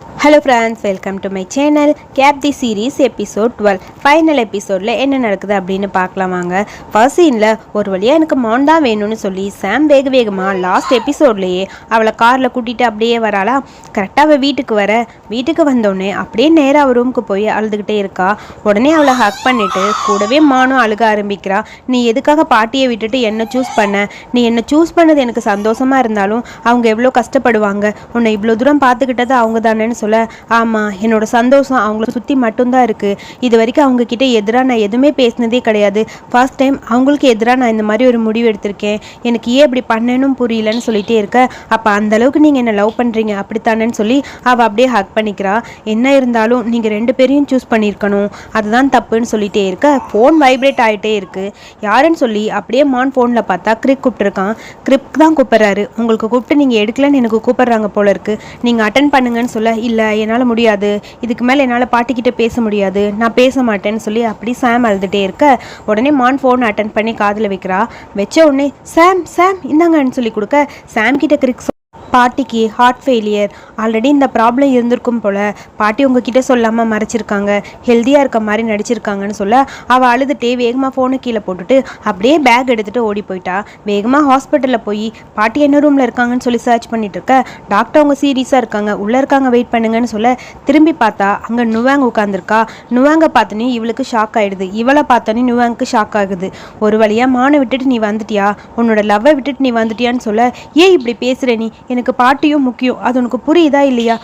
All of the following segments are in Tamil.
Hello friends, welcome to my channel. Gap the series episode 12 final எபிசோடில் என்ன நடக்குது அப்படின்னு பார்க்கலாம் வாங்க. ஃபர்ஸ்ட் சீனில் ஒரு வழியாக எனக்கு மான் தான் வேணும்னு சொல்லி சாம் வேகமாக லாஸ்ட் எபிசோட்லேயே அவளை காரில் கூட்டிகிட்டு அப்படியே வராளா. கரெக்டாக அவள் வீட்டுக்கு வந்தோடனே அப்படியே நேராக அவள் ரூமுக்கு போய் அழுதுகிட்டே இருக்கா. உடனே அவளை ஹக் பண்ணிவிட்டு கூடவே மானும் அழுக ஆரம்பிக்கிறா. நீ எதுக்காக பாட்டியை விட்டுட்டு என்னை சூஸ் பண்ண? நீ என்னை சூஸ் பண்ணது எனக்கு சந்தோஷமாக இருந்தாலும் அவங்க எவ்வளோ கஷ்டப்படுவாங்க. உன்னை இவ்வளோ தூரம் பார்த்துக்கிட்டது அவங்க தானேன்னு சொல்ல, ஆமாம், என்னோட சந்தோஷம் அவங்கள சுற்றி மட்டும்தான் இருக்குது. இது வரைக்கும் அவங்கக்கிட்ட எதிராக நான் எதுவுமே பேசினதே கிடையாது. ஃபர்ஸ்ட் டைம் அவங்களுக்கு எதிராக நான் இந்த மாதிரி ஒரு முடிவு எடுத்திருக்கேன். எனக்கு ஏன் இப்படி பண்ணணும் புரியலன்னு சொல்லிகிட்டே இருக்க. அப்போ அந்தளவுக்கு நீங்கள் என்னை லவ் பண்ணுறீங்க அப்படித்தானேன்னு சொல்லி அவள் அப்படியே ஹக் பண்ணிக்கிறா. என்ன இருந்தாலும் நீங்கள் 2 பேரையும் சூஸ் பண்ணியிருக்கணும், அதுதான் தப்புன்னு சொல்லிகிட்டே இருக்க. ஃபோன் வைப்ரேட் ஆகிட்டே இருக்குது. யாருன்னு சொல்லி அப்படியே மான் ஃபோனில் பார்த்தா கிரிக் கூப்பிட்டுருக்கான். கிரிக் தான் கூப்பிட்றாரு. உங்களுக்கு கூப்பிட்டு நீங்கள் எடுக்கலன்னு எனக்கு கூப்பிட்றாங்க போல இருக்குது, நீங்கள் அட்டன் பண்ணுங்கன்னு சொல்ல, இல்லை என்னால் முடியாது, இதுக்கு மேலே என்னால் பாட்டிக்கிட்ட பேச முடியாது, நான் பேச மாட்டேன்னு சொல்லி அப்படி சாம் அழுதுகிட்டே இருக்க. உடனே மான் ஃபோன் அட்டன் பண்ணி காதில் வைக்கிறா. வச்ச உடனே சாம் இந்தாங்கன்னு சொல்லி கொடுக்க, சாம் கிட்ட கிரிக் பாட்டிக்கு ஹார்ட் ஃபெயிலியர், ஆல்ரெடி இந்த ப்ராப்ளம் இருந்திருக்கும் போல், பாட்டி உங்ககிட்ட சொல்லாமல் மறைச்சிருக்காங்க, ஹெல்த்தியாக இருக்க மாதிரி நடிச்சிருக்காங்கன்னு சொல்ல, அவள் அழுதுகிட்டே வேகமாக ஃபோனை கீழே போட்டுட்டு அப்படியே பேக் எடுத்துகிட்டு ஓடி போயிட்டா. வேகமாக ஹாஸ்பிட்டலில் போய் பாட்டி என்ன ரூமில் இருக்காங்கன்னு சொல்லி சர்ச் பண்ணிட்டு இருக்க. டாக்டர் அவங்க சீரியஸாக இருக்காங்க, உள்ளே இருக்காங்க, வெயிட் பண்ணுங்கன்னு சொல்ல, திரும்பி பார்த்தா அங்கே நுவாங்க உட்காந்துருக்கா. நுவாங்க பார்த்தோன்னே இவளுக்கு ஷாக் ஆகிடுது. இவளை பார்த்தோன்னே நுவாங்க்கு ஷாக் ஆகுது. ஒரு வழியாக மானை விட்டுட்டு நீ வந்துட்டியா, உன்னோட லவ்வை விட்டுட்டு நீ வந்துட்டியான்னு சொல்ல, ஏன் இப்படி பேசுகிற நீ, எனக்கு பாட்டியும் முக்கியம், அது உனக்கு புரியுதா இல்லையா?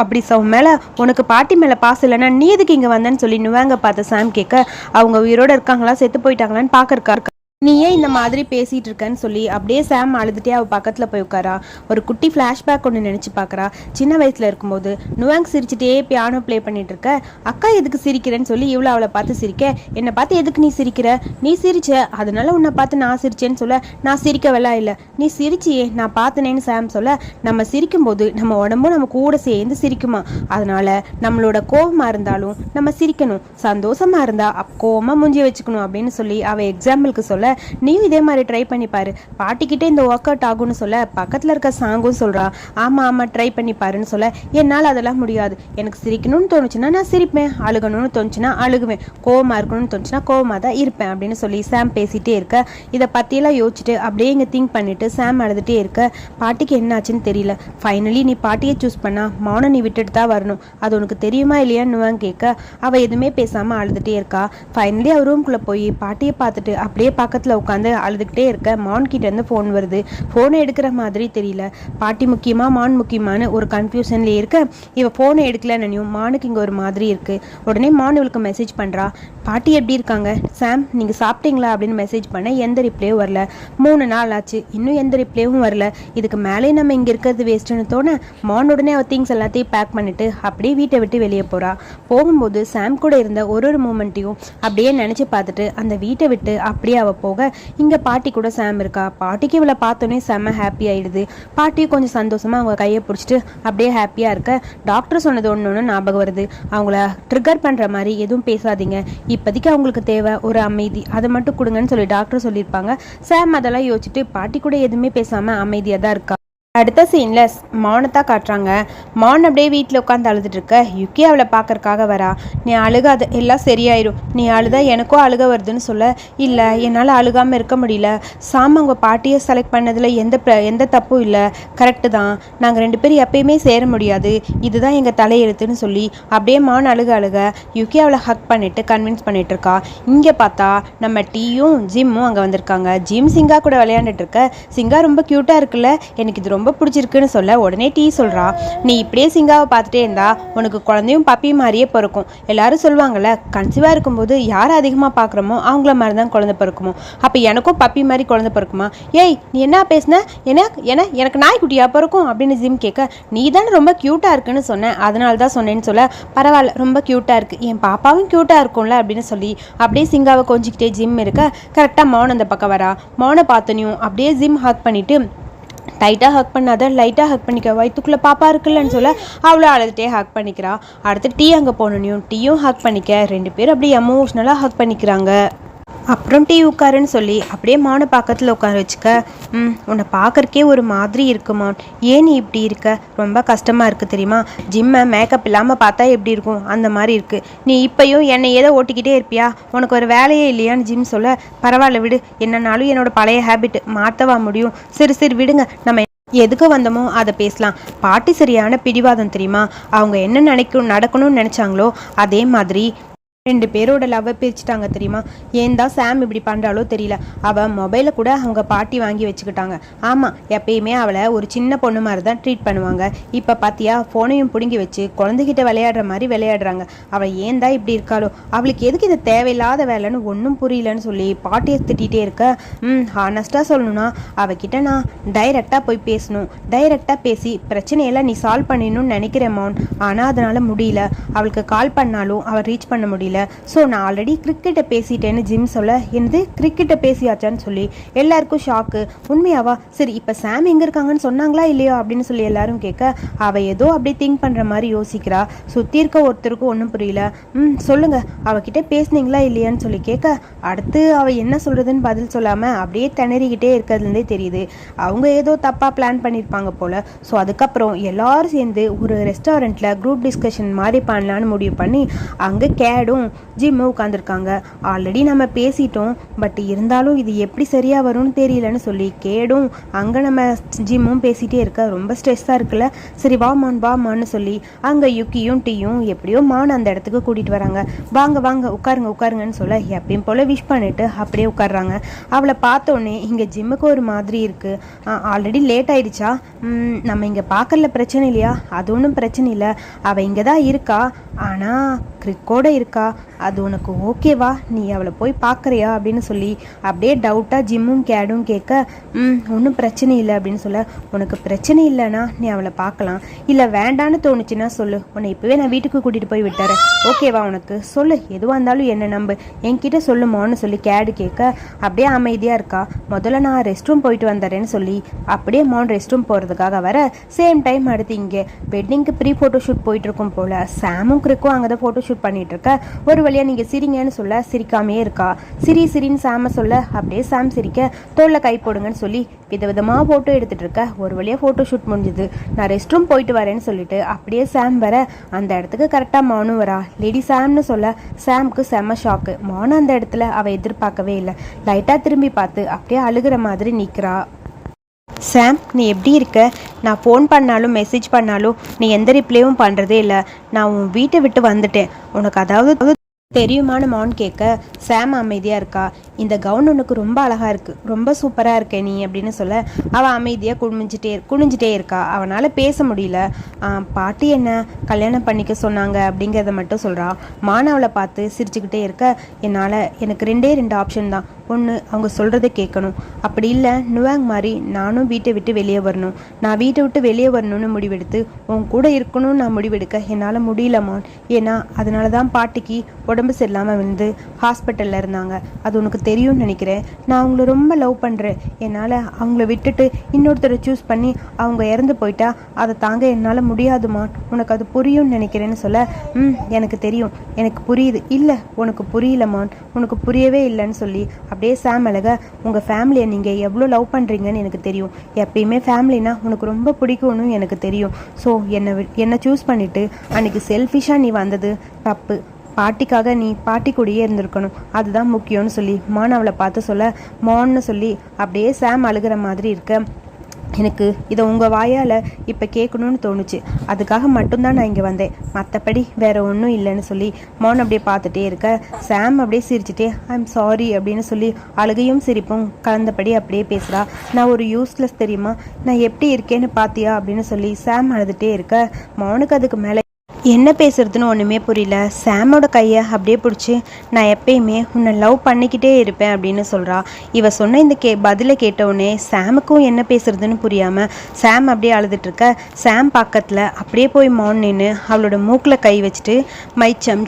அப்படி மேலே உனக்கு பாட்டி மேலே பாசம் இல்லைன்னா நீ எதுக்கு இங்கே வந்தேன்னு சொல்லி நுவாங்க பார்த்த சாம் கேட்க, அவங்க உயிரோடு இருக்காங்களா செத்து போயிட்டாங்களான்னு பார்க்கறக்கா. நீ ஏன் இந்த மாதிரி பேசிகிட்டு இருக்கன்னு சொல்லி அப்படியே சாம் அழுதுகிட்டே அவள் பக்கத்தில் போய் உட்காரா. ஒரு குட்டி ஃப்ளாஷ்பேக் ஒன்று நினச்சி பார்க்குறா. சின்ன வயசில் இருக்கும்போது நுவாங் சிரிச்சுட்டே பியானோ ப்ளே பண்ணிட்டு இருக்க. அக்கா எதுக்கு சிரிக்கிறேன்னு சொல்லி இவ்வளோ அவளை பார்த்து சிரிக்க, என்னை பார்த்து எதுக்கு நீ சிரிக்கிற, நீ சிரிச்ச அதனால உன்னை பார்த்து நான் சிரிச்சேன்னு சொல்ல, நான் சிரிக்கவெல்லாம் இல்லை, நீ சிரிச்சியே நான் பார்த்தனேன்னு சாம் சொல்ல, நம்ம சிரிக்கும்போது நம்ம உடம்பும் நம்ம கூட சேர்ந்து சிரிக்குமா, அதனால நம்மளோட கோபமாக இருந்தாலும் நம்ம சிரிக்கணும், சந்தோஷமாக இருந்தால் கோபமாக மூஞ்சி வச்சுக்கணும் அப்படின்னு சொல்லி அவள் எக்ஸாம்பிளுக்கு சொல்ல, நீயும் இதே மாதிரி ட்ரை பண்ணி பாரு, பாட்டிக்கிட்டே இந்த ஒர்க் அவுட் ஆகும்னு சொல்ல, பக்கத்தில் இருக்க சாங்கும் சொல்கிறா. ஆமாம் ட்ரை பண்ணி பாருன்னு சொல்ல, என்னால் அதெல்லாம் முடியாது, எனக்கு சிரிக்கணும்னு தோணுச்சுன்னா நான் சிரிப்பேன், அழுகணும்னு தோணுச்சுன்னா அழுகுவேன், கோவமாக இருக்கணும்னு தோணுச்சுன்னா கோவமாக தான் இருப்பேன் அப்படின்னு சொல்லி சாம் பேசிகிட்டே இருக்க. இதை பற்றியெல்லாம் யோசிச்சுட்டு அப்படியே இங்கே திங்க் பண்ணிவிட்டு சாம் அழுதுகிட்டே இருக்க. பாட்டிக்கு என்னாச்சுன்னு தெரியல, ஃபைனலி நீ பாட்டியை சூஸ் பண்ணா மௌனம் நீ விட்டுட்டு தான் வரணும், அது உனக்கு தெரியுமா இல்லையான்னு கேட்க, அவள் எதுவுமே பேசாமல் அழுதுகிட்டே இருக்கா. ஃபைனலி அவள் ரூம்குள்ளே போய் பாட்டியை பார்த்துட்டு அப்படியே பக்கத்தில் உட்காந்து அழுதுகிட்டே இருக்க. மான் கிட்ட இருந்து ஃபோன் வருது. ஃபோனை எடுக்கிற மாதிரி தெரியல. பாட்டி முக்கியமா மான் முக்கியமான ஒரு கன்ஃபியூஷன்லேயே இருக்க. இவ ஃபோனை எடுக்கலன்னு மானுக்கு இங்கே ஒரு மாதிரி இருக்கு. உடனே மான் இவளுக்கு மெசேஜ் பண்ணுறா. பாட்டி எப்படி இருக்காங்க சாம், நீங்கள் சாப்பிட்டீங்களா அப்படின்னு மெசேஜ் பண்ண எந்த ரிப்ளேவும் வரல. 3 நாள் ஆச்சு, இன்னும் எந்த ரிப்ளேவும் வரல. இதுக்கு மேலே நம்ம இங்கே இருக்கிறது வேஸ்ட்டுன்னு தோண மான் உடனே அவள் திங்ஸ் எல்லாத்தையும் பேக் பண்ணிட்டு அப்படியே வீட்டை விட்டு வெளியே போகிறா. போகும்போது சாம் கூட இருந்த ஒரு மூமெண்ட்டையும் அப்படியே நினச்சி பார்த்துட்டு அந்த வீட்டை விட்டு அப்படியே அவள் போக, இங்கே பாட்டி கூட சாம் இருக்கா. பாட்டிக்கு இவளை பார்த்தோன்னே செம்ம ஹாப்பி ஆயிடுது. பாட்டியும் கொஞ்சம் சந்தோஷமாக அவங்க கையை பிடிச்சிட்டு அப்படியே ஹாப்பியாக இருக்க. டாக்டர் சொன்னது ஒன்று ஞாபகம் வருது, அவங்கள ட்ரிகர் பண்ணுற மாதிரி எதுவும் பேசாதீங்க, இப்போதைக்கு அவங்களுக்கு தேவை ஒரு அமைதி, அதை மட்டும் கொடுங்கன்னு சொல்லி டாக்டர் சொல்லியிருப்பாங்க. சாம் அதெல்லாம் யோசிச்சுட்டு பாட்டி கூட எதுவுமே பேசாமல் அமைதியாக தான் இருக்கா. அடுத்த சீனில் மௌனத்தான் காட்டுறாங்க. மௌன் அப்படியே வீட்டில் உட்காந்து அழுதுட்டு இருக்க. யுக்கி அவளை பார்க்கறக்காக வரா. நீ அழுகாத, எல்லாம் சரியாயிரும், நீ அழுதா எனக்கும் அழுக வருதுன்னு சொல்ல, இல்லை என்னால் அழுகாமல் இருக்க முடியல, சாம் அவங்க பாட்டியை செலக்ட் பண்ணதில் எந்த தப்பும் இல்லை, கரெக்டு தான், நாங்கள் 2 பேரும் எப்பயுமே சேர முடியாது, இதுதான் எங்கள் தலையெழுத்துன்னு சொல்லி அப்படியே மௌன் அழுக யுக்கி அவளை ஹக் பண்ணிட்டு கன்வின்ஸ் பண்ணிட்டு இருக்கா. இங்கே பார்த்தா நம்ம டீயும் ஜிம்மும் அங்கே வந்திருக்காங்க. ஜிம் சிங்கா கூட விளையாண்டுட்டு இருக்க. சிங்கா ரொம்ப க்யூட்டாக இருக்குல்ல, எனக்கு இது ரொம்ப பிடிச்சிருக்குன்னு சொல்ல, உடனே டீ சொல்றா, நீ இப்படியே சிங்காவை பார்த்துட்டே இருந்தா உனக்கு குழந்தையும் பப்பி மாதிரியே பிறக்கும். எல்லாரும் சொல்லுவாங்கல்ல, கன்சீவா இருக்கும்போது யார் அதிகமாக பார்க்குறோமோ அவங்கள மாதிரி தான் குழந்தை பிறக்குமோ, அப்போ எனக்கும் பப்பி மாதிரி குழந்தை பிறக்குமா? ஏய் நீ என்ன பேசுன, எனக்கு நாய்க்குட்டியா பிறக்கும் அப்படின்னு ஜிம் கேட்க, நீ தானே ரொம்ப க்யூட்டாக இருக்குன்னு சொன்னேன், அதனால தான் சொன்னேன்னு சொல்ல, பரவாயில்ல ரொம்ப க்யூட்டாக இருக்குது, என் பாப்பாவும் க்யூட்டாக இருக்கும்ல அப்படின்னு சொல்லி அப்படியே சிங்காவை கொஞ்சிக்கிட்டே ஜிம் இருக்க. கரெக்டாக மௌன் அந்த பக்கம் வரா. மௌனை பார்த்தனையும் அப்படியே ஜிம் ஹக் பண்ணிட்டு, டைட்டாக ஹக் பண்ணாத, லைட்டாக ஹக் பண்ணிக்க, வயிற்றுக்குள்ளே பாப்பா இருக்குல்லன்னு சொல்ல அவ்வளோ அழுதுகிட்டே ஹக் பண்ணிக்கிறா. அடுத்து டீ அங்கே போனோன்னையும் டீயும் ஹக் பண்ணிக்க. 2 பேரும் அப்படியே எமோஷ்னலாக ஹக் பண்ணிக்கிறாங்க. அப்புறம் டீ உட்காருன்னு சொல்லி அப்படியே மானை பக்கத்தில் உட்கார வச்சுக்க. உன்னை பார்க்கறக்கே ஒரு மாதிரி இருக்குமா, ஏன் நீ இப்படி இருக்க, ரொம்ப கஷ்டமாக இருக்குது தெரியுமா, ஜிம்மை மேக்கப் இல்லாமல் பார்த்தா எப்படி இருக்கும் அந்த மாதிரி இருக்குது, நீ இப்போயும் என்னை ஏதோ ஓட்டிக்கிட்டே இருப்பியா, உனக்கு ஒரு வேலையே இல்லையான்னு ஜிம் சொல்ல, பரவாயில்ல விடு, என்னன்னாலும் என்னோட பழைய ஹேபிட் மாற்றவா முடியும், சரி சரி விடுங்க, நம்ம எதுக்கு வந்தோமோ அதை பேசலாம். பாட்டி சரியான பிடிவாதம் தெரியுமா, அவங்க என்ன நடக்கணும்னு நினச்சாங்களோ அதே மாதிரி 2 பேரோட லவ்வை பிரிச்சுட்டாங்க தெரியுமா. ஏன் தான் சாம் இப்படி பண்ணுறாலோ தெரியல. அவள் மொபைலை கூட அவங்க பாட்டி வாங்கி வச்சுக்கிட்டாங்க. ஆமாம், எப்பயுமே அவளை ஒரு சின்ன பொண்ணு மாதிரி தான் ட்ரீட் பண்ணுவாங்க. இப்போ பார்த்தியா, ஃபோனையும் பிடுங்கி வச்சு குழந்தைகிட்ட விளையாடுற மாதிரி விளையாடுறாங்க. அவள் ஏன் தான் இப்படி இருக்காளோ, அவளுக்கு எதுக்கு இது தேவையில்லாத வேலைன்னு ஒன்றும் புரியலன்னு சொல்லி பாட்டியை திட்டிகிட்டே இருக்க. ஹானஸ்ட்டாக சொல்லணும்னா அவகிட்ட நான் டைரெக்டாக போய் பேசணும், டைரெக்டாக பேசி பிரச்சனையெல்லாம் நீ சால்வ் பண்ணிடணும்னு நினைக்கிறேன் மௌன். ஆனால் அதனால் முடியல. அவளுக்கு கால் பண்ணாலும் அவள் ரீச் பண்ண முடியல. ஸோ நான் ஆல்ரெடி கிரிக்கெட்டை பேசிட்டேன்னு ஜிம் சொல்ல, என்னது கிரிக்கெட்டை பேசியாச்சான்னு சொல்லி எல்லாருக்கும் ஷாக்கு. உண்மையாவா, சரி இப்போ சாம் எங்கே இருக்காங்கன்னு சொன்னாங்களா இல்லையோ அப்படின்னு சொல்லி எல்லாரும் கேட்க, அவள் ஏதோ அப்படியே திங்க் பண்ணுற மாதிரி யோசிக்கிறா. சுற்றி இருக்க ஒருத்தருக்கும் ஒன்றும் புரியல. சொல்லுங்க, அவகிட்ட பேசுனீங்களா இல்லையான்னு சொல்லி கேட்க, அடுத்து அவள் என்ன சொல்கிறதுன்னு பதில் சொல்லாமல் அப்படியே திணறிக்கிட்டே இருக்கிறதுலேருந்தே தெரியுது அவங்க ஏதோ தப்பாக பிளான் பண்ணியிருப்பாங்க போல். ஸோ அதுக்கப்புறம் எல்லாரும் சேர்ந்து ஒரு ரெஸ்டாரண்ட்டில் குரூப் டிஸ்கஷன் மாதிரி பண்ணலான்னு முடிவு பண்ணி அங்கே கேடும் ஜிம்மு உட்காந்துருக்காங்க. ஆல்ரெடி நம்ம பேசிட்டோம், பட் இருந்தாலும் இது எப்படி சரியாக வரும்னு தெரியலன்னு சொல்லி கேடும் அங்கே நம்ம ஜிம்மும் பேசிகிட்டே இருக்க. ரொம்ப ஸ்ட்ரெஸ்ஸாக இருக்குல்ல, சரி வாமான்னு சொல்லி அங்கே யுக்கியும் டீயும் எப்படியோ மான் அந்த இடத்துக்கு கூட்டிகிட்டு வராங்க. வாங்க வாங்க உட்காருங்கன்னு சொல்ல எப்பயும் போல் விஷ் பண்ணிவிட்டு அப்படியே உட்காடுறாங்க. அவளை பார்த்தோன்னே இங்கே ஜிம்முக்கு ஒரு மாதிரி இருக்குது. ஆல்ரெடி லேட் ஆயிடுச்சா, நம்ம இங்கே பார்க்கல பிரச்சனை இல்லையா, அது ஒன்றும் பிரச்சனை இல்லை, அவள் இங்கே தான் இருக்கா, ஆனால் கிரிக்கோட இருக்கா, அது உனக்கு ஓகேவா, நீ அவளை போய் பார்க்குறியா அப்படின்னு சொல்லி அப்படியே டவுட்டாக ஜிம்மும் கேடும் கேட்க, ஒன்றும் பிரச்சனை இல்லை அப்படின்னு சொல்ல, உனக்கு பிரச்சனை இல்லைன்னா நீ அவளை பார்க்கலாம், இல்லை வேண்டான்னு தோணுச்சுன்னா சொல்லு, உன்னை இப்போவே நான் வீட்டுக்கு கூட்டிகிட்டு போய் விட்டுறேன், ஓகேவா உனக்கு, சொல்லு, எதுவாக இருந்தாலும் என்ன நம்பு, என்கிட்ட சொல்லுமான்னு சொல்லி கேடு கேட்க அப்படியே அமைதியாக இருக்கா. முதல்ல நான் ரெஸ்ட் ரூம் போயிட்டு வந்துடுறேன்னு சொல்லி அப்படியே மான் ரெஸ்ட் ரூம் போகிறதுக்காக வர, சேம் டைம் அடுத்து இங்கே வெட்டிங்க்கு ப்ரீ ஃபோட்டோ ஷூட் போயிட்டு இருக்கும் போல். சாமும் கிரிக்கும் அங்கே தான் ஃபோட்டோ ஷூட் பண்ணிட்டு இருக்க. ஒரு வழியாக நீங்கள் சிரிங்கன்னு சொல்ல சிரிக்காமே இருக்கா. சிரின்னு சாம சொல்ல அப்படியே சாம் சிரிக்க, தோளில் கை போடுங்கன்னு சொல்லி விதவிதமாக ஃபோட்டோ எடுத்துகிட்டு இருக்க. ஒரு வழியாக ஃபோட்டோ ஷூட் முடிஞ்சுது. நான் ரெஸ்ட் ரூம் போயிட்டு வரேன்னு சொல்லிட்டு அப்படியே சாம் வர, அந்த இடத்துக்கு கரெக்டாக மானும் வரா. லேடி சாம்னு சொல்ல சாம்க்கு செம்ம ஷாக்கு. மானு அந்த இடத்துல அவள் எதிர்பார்க்கவே இல்லை. லைட்டாக திரும்பி பார்த்து அப்படியே அழுகிற மாதிரி நிற்கிறா. சாம், நீ எப்படி இருக்க, நான் ஃபோன் பண்ணாலும் மெசேஜ் பண்ணாலும் நீ எந்த ரிப்ளையும் பண்ணுறதே இல்லை, நான் உன் வீட்டை விட்டு வந்துட்டேன், உனக்கு அதாவது தெரியுமான்னு மான் கேட்க, சாம் அமைதியாக இருக்கா. இந்த கவுன் உனக்கு ரொம்ப அழகாக இருக்குது, ரொம்ப சூப்பராக இருக்கே நீ அப்படின்னு சொல்ல, அவள் அமைதியாக குனிஞ்சிட்டே இருக்கா. அவனால் பேச முடியல. பாட்டி என்ன கல்யாணம் பண்ணிக்க சொன்னாங்க அப்படிங்கிறத மட்டும் சொல்கிறா. மான் அவளை பார்த்து சிரிச்சுக்கிட்டே இருக்க, எனக்கு 2 ஆப்ஷன் தான். ஒன்று, அவங்க சொல்கிறத கேட்கணும், அப்படி இல்லை நுவாங் மாதிரி நானும் வீட்டை விட்டு வெளியே வரணும். நான் வீட்டை விட்டு வெளியே வரணும்னு முடிவெடுத்து உன் கூட இருக்கணும்னு நான் முடிவெடுக்க என்னால் முடியலமான். ஏன்னா அதனால தான் பாட்டிக்கு உடம்பு சரியில்லாமல் வந்து ஹாஸ்பிட்டலில் இருந்தாங்க. அது உனக்கு தெரியும்னு நினைக்கிறேன். நான் அவங்கள ரொம்ப லவ் பண்ணுறேன். என்னால் அவங்கள விட்டுட்டு இன்னொருத்தரை சூஸ் பண்ணி அவங்க இறந்து போயிட்டா அதை தாங்க என்னால் முடியாதுமான். உனக்கு அது புரியும்னு நினைக்கிறேன்னு சொல்ல, எனக்கு தெரியும், எனக்கு புரியுது. இல்லை உனக்கு புரியலமான், உனக்கு புரியவே இல்லைன்னு சொல்லி அப்படியே சாம் அழக, உங்கள் ஃபேமிலியை நீங்கள் எவ்வளோ லவ் பண்ணுறீங்கன்னு எனக்கு தெரியும். எப்பயுமே ஃபேமிலினா உனக்கு ரொம்ப பிடிக்கும்னு எனக்கு தெரியும். ஸோ என்னை சூஸ் பண்ணிவிட்டு அன்றைக்கி செல்ஃபிஷாக நீ வந்தது தப்பு. பாட்டிக்காக நீ பாட்டி கூடயே இருந்திருக்கணும், அதுதான் முக்கியம்னு சொல்லி மான் அவளை பார்த்து சொல்ல, மான்னு சொல்லி அப்படியே சாம் அழுகிற மாதிரி இருக்க. எனக்கு இதை உங்கள் வாயால் இப்போ கேட்கணும்னு தோணுச்சு, அதுக்காக மட்டும்தான் நான் இங்கே வந்தேன், மற்றபடி வேறு ஒன்றும் இல்லைன்னு சொல்லி மௌன் அப்படியே பார்த்துட்டே இருக்க. சாம் அப்படியே சிரிச்சுட்டே ஐம் சாரி அப்படின்னு சொல்லி அழுகையும் சிரிப்பும் கலந்தபடி அப்படியே பேசுகிறா. நான் ஒரு யூஸ்லெஸ் தெரியுமா, நான் எப்படி இருக்கேன்னு பார்த்தியா அப்படின்னு சொல்லி சாம் அழுதுகிட்டே இருக்க. மௌனுக்கு அதுக்கு மேலே என்ன பேசுறதுன்னு ஒன்றுமே புரியல. சாமோட கையை அப்படியே பிடிச்சி, நான் எப்பயுமே உன்னை லவ் பண்ணிக்கிட்டே இருப்பேன் அப்படின்னு சொல்கிறா. இவ சொன்ன இந்த பதிலை கேட்டவுடனே சாமுக்கும் என்ன பேசுறதுன்னு புரியாமல் சாம் அப்படியே அழுதுட்டுருக்க. சாம் பக்கத்தில் அப்படியே போய் மௌன் நின்று அவளோட மூக்கில் கை வச்சுட்டு, மை சம்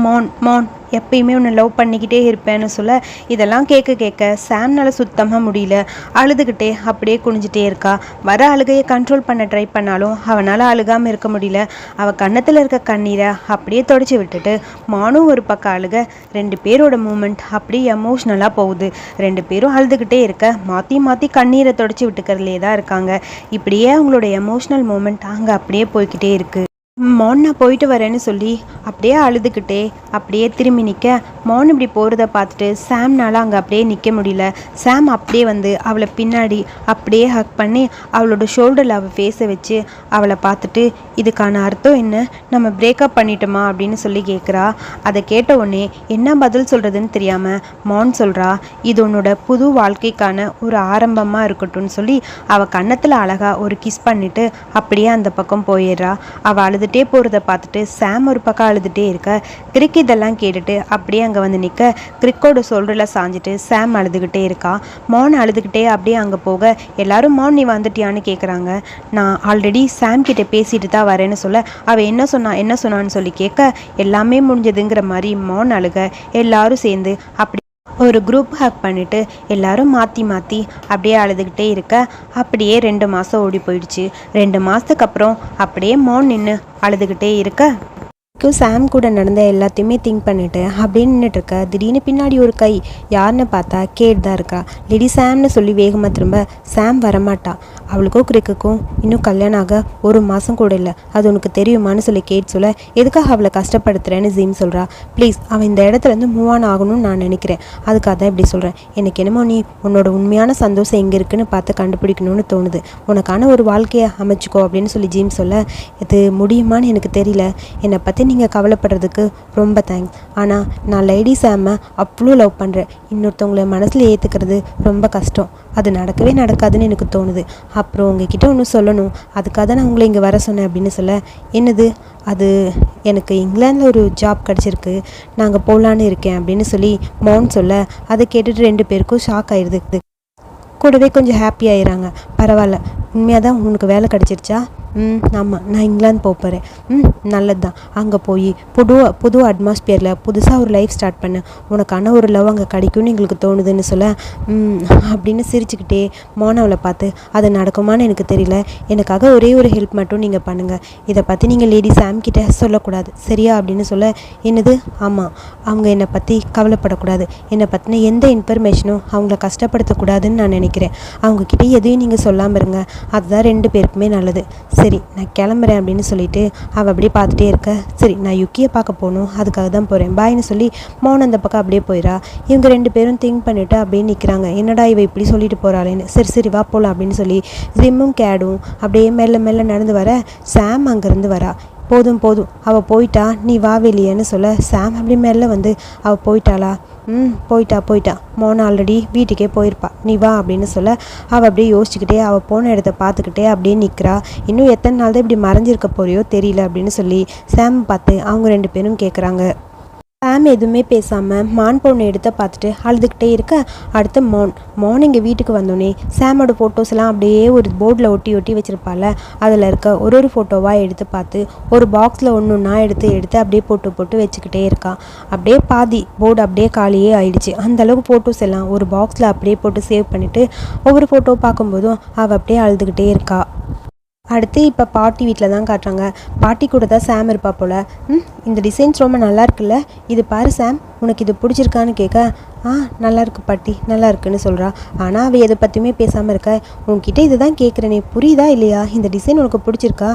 மௌன் எப்பயுமே உன்னை லவ் பண்ணிக்கிட்டே இருப்பேன்னு சொல்ல இதெல்லாம் கேட்க கேட்க சாம்னால சுத்தமாக முடியல. அழுதுகிட்டே அப்படியே குனிஞ்சிட்டே இருக்கா. வர அழுகையை கண்ட்ரோல் பண்ண ட்ரை பண்ணாலும் அவனால் அழுகாமல் இருக்க முடியல. அவள் கன்னத்தில் இருக்க கண்ணீரை அப்படியே தொடச்சி விட்டுட்டு மானும் ஒரு பக்கம் அழுக. 2 பேரோட மூமெண்ட் அப்படியே எமோஷ்னலாக போகுது. 2 பேரும் அழுதுகிட்டே இருக்க மாற்றி மாற்றி கண்ணீரை தொடச்சி விட்டுக்கிறதுலே தான் இருக்காங்க. இப்படியே அவங்களோட எமோஷ்னல் மூமெண்ட் அங்கே அப்படியே போய்கிட்டே இருக்குது. மோன் நான் போயிட்டு வரேன்னு சொல்லி அப்படியே அழுதுகிட்டே அப்படியே திரும்பி நிற்க மோன் இப்படி போகிறத பார்த்துட்டு சாம்னால் அங்கே அப்படியே நிற்க முடியல. சாம் அப்படியே வந்து அவளை பின்னாடி அப்படியே ஹக் பண்ணி அவளோட ஷோல்டரில் அவள் ஃபேஸை வச்சு அவளை பார்த்துட்டு இதுக்கான அர்த்தம் என்ன, நம்ம பிரேக்கப் பண்ணிட்டோமா அப்படின்னு சொல்லி கேட்குறா. அதை கேட்ட உடனே என்ன பதில் சொல்கிறதுன்னு தெரியாமல் மோன் சொல்கிறா, இது உன்னோட புது வாழ்க்கைக்கான ஒரு ஆரம்பமாக இருக்கட்டும்னு சொல்லி அவள் கன்னத்தில் அழகாக ஒரு கிஸ் பண்ணிவிட்டு அப்படியே அந்த பக்கம் போயிடுறா. அவள் அழுதுகிட்டே போகிறத பார்த்துட்டு சாம் ஒரு பக்கம் அழுதுகிட்டே இருக்க. கிரிக் இதெல்லாம் கேட்டுட்டு அப்படியே அங்கே வந்து நிற்க கிரிக்கோட ஷோல்டரில் சாஞ்சிட்டு சாம் அழுதுகிட்டே இருக்கா. மோன் அழுதுகிட்டே அப்படியே அங்கே போக எல்லாரும் மோன் நீ வந்துட்டியான்னு கேட்குறாங்க. நான் ஆல்ரெடி சாம் கிட்டே பேசிட்டு தான் வரேன்னு சொல்ல அவள் என்ன சொன்னான்னு சொல்லி கேட்க எல்லாமே முடிஞ்சதுங்கிற மாதிரி மோன் அழுக. எல்லாரும் சேர்ந்து அப்படி ஒரு குரூப் ஹக் பண்ணிவிட்டு எல்லாரும் மாற்றி மாற்றி அப்படியே அழுதுகிட்டே இருக்க அப்படியே 2 மாதம் ஓடி போயிடுச்சு. 2 மாதத்துக்கு அப்புறம் அப்படியே மோன் நின்று அழுதுகிட்டே இருக்க சாம் கூட நடந்த எல்லாத்தையுமே திங்க் பண்ணிட்டு அப்படின்னு நின்றுட்டு இருக்க. திடீர்னு பின்னாடி ஒரு கை யாருன்னு பார்த்தா கேட் தான் இருக்கா. லேடி சாம்னு சொல்லி வேகமாக திரும்ப சாம் வரமாட்டா. அவளுக்கும் கிரிக்குக்கும் இன்னும் கல்யாணம் ஆக 1 மாதம் கூட இல்லை, அது உனக்கு தெரியுமான்னு சொல்லி கேட் சொல்ல எதுக்காக அவளை கஷ்டப்படுத்துறேன்னு ஜீம் சொல்கிறா. ப்ளீஸ் அவன் இந்த இடத்துலேருந்து மூவ் ஆன் ஆகணும்னு நான் நினைக்கிறேன், அதுக்காக தான் இப்படி சொல்கிறேன். எனக்கு என்னமோ நீ உன்னோட உண்மையான சந்தோஷம் எங்கே இருக்குன்னு பார்த்து கண்டுபிடிக்கணும்னு தோணுது, உனக்கான ஒரு வாழ்க்கையை அமைச்சிக்கோ அப்படின்னு சொல்லி ஜீம் சொல்ல இது முடியுமான்னு எனக்கு தெரியல, என்னை பற்றி நீங்கள் கவலைப்படுறதுக்கு ரொம்ப தேங்க்ஸ். ஆனால் நான் லேடி சாமை அவ்வளோ லவ் பண்ணுறேன், இன்னொருத்தவங்களை மனசில் ஏற்றுக்கிறது ரொம்ப கஷ்டம், அது நடக்கவே நடக்காதுன்னு எனக்கு தோணுது. அப்புறம் உங்ககிட்ட ஒன்று சொல்லணும், அதுக்காக தான் நான் உங்களை இங்கே வர சொன்னேன் அப்படின்னு சொல்ல என்னது அது, எனக்கு இங்கிலாந்தில் ஒரு ஜாப் கிடச்சிருக்கு, நாங்கள் போகலான்னு இருக்கேன் அப்படின்னு சொல்லி மோன் சொல்ல அதை கேட்டுட்டு 2 பேருக்கும் ஷாக் ஆயிடுது. கூடவே கொஞ்சம் ஹாப்பி ஆயிடுறாங்க. பரவாயில்ல, உண்மையாக தான் உனக்கு வேலை கிடச்சிருச்சா? ஆமாம், நான் இங்கிலாந்து போகிறேன். நல்லது தான், அங்கே போய் புது அட்மாஸ்பியரில் புதுசாக ஒரு லைஃப் ஸ்டார்ட் பண்ண, உனக்கான ஒரு லவ் அங்கே கிடைக்கும்னு எங்களுக்கு தோணுதுன்னு சொல்ல அப்படின்னு சிரிச்சுக்கிட்டே மோனவளை பார்த்து அது நடக்குமான்னு எனக்கு தெரியல, எனக்காக ஒரே ஒரு ஹெல்ப் மட்டும் நீங்கள் பண்ணுங்கள், இதை பற்றி நீங்கள் லேடி சாம் கிட்ட சொல்லக்கூடாது சரியா அப்படின்னு சொல்ல என்னது, ஆமாம் அவங்க என்னை பற்றி கவலைப்படக்கூடாது, என்னை பற்றின எந்த இன்ஃபர்மேஷனும் அவங்கள கஷ்டப்படுத்தக்கூடாதுன்னு நான் நினைக்கிறேன், அவங்கக்கிட்ட எதையும் நீங்கள் சொல்லாமல் இருங்க, அதுதான் 2 பேருக்குமே நல்லது. சரி நான் கிளம்புறேன் அப்படின்னு சொல்லிட்டு அவள் அப்படியே பார்த்துட்டே இருக்க. சரி நான் யுக்கியை பார்க்க போகணும், அதுக்காக தான் போகிறேன் பாய்னு சொல்லி மோன் அந்த பக்கம் அப்படியே போயிடா. இவங்க 2 பேரும் திங்க் பண்ணிவிட்டு அப்படியே நிற்கிறாங்க, என்னடா இவ இப்படி சொல்லிட்டு போகிறாளேன்னு. சரி வா போகலாம் அப்படின்னு சொல்லி ஜிம்மும் கேடும் அப்படியே மெல்ல நடந்து வர சாம் அங்கேருந்து வரா. போதும் அவள் போயிட்டா, நீ வா வெளியேன்னு சொல்ல சாம் அப்படி மெல்ல வந்து அவள் போயிட்டாளா, போயிட்டா மோன ஆல்ரெடி வீட்டுக்கே போயிருப்பா, நீ வா அப்படின்னு சொல்ல அவள் அப்படியே யோசிச்சுக்கிட்டே அவள் போன இடத்த பார்த்துக்கிட்டே அப்படியே நிற்கிறா. இன்னும் எத்தனை நாள் தான் இப்படி மறைஞ்சிருக்க போறியோ தெரியல அப்படின்னு சொல்லி சாம் பார்த்து அவங்க 2 பேரும் கேட்குறாங்க. சாம் எதுவுமே பேசாமல் மான் பொண்ணு எடுத்து பார்த்துட்டு அழுதுகிட்டே இருக்க. அடுத்து மோன் எங்கள் வீட்டுக்கு வந்தோடனே சாமோட ஃபோட்டோஸ் எல்லாம் அப்படியே ஒரு போர்டில் ஒட்டி வச்சுருப்பாள், அதில் இருக்க ஒரு ஃபோட்டோவாக எடுத்து பார்த்து ஒரு பாக்ஸில் ஒன்றா எடுத்து அப்படியே போட்டு வச்சுக்கிட்டே இருக்கா. அப்படியே பாதி போர்டு அப்படியே காலியே ஆயிடுச்சு. அந்தளவுக்கு ஃபோட்டோஸ் எல்லாம் ஒரு பாக்ஸில் அப்படியே போட்டு சேவ் பண்ணிவிட்டு ஒவ்வொரு ஃபோட்டோ பார்க்கும்போதும் அவள் அப்படியே அழுதுகிட்டே இருக்கா. அடுத்து இப்போ பாட்டி வீட்டில் தான் காட்டுறாங்க. பாட்டி கூட தான் சாம் இருப்பா போல். இந்த டிசைன்ஸ் ரொம்ப நல்லா இருக்குல்ல, இது பாரு சாம், உனக்கு இது பிடிச்சிருக்கான்னு கேட்க நல்லா இருக்கு பாட்டி, நல்லா இருக்குன்னு சொல்கிறா. ஆனால் அவள் எதை பற்றியுமே பேசாமல் இருக்க. உன்கிட்ட இது தான் கேட்குறேனே, புரியுதா இல்லையா, இந்த டிசைன் உனக்கு பிடிச்சிருக்கா?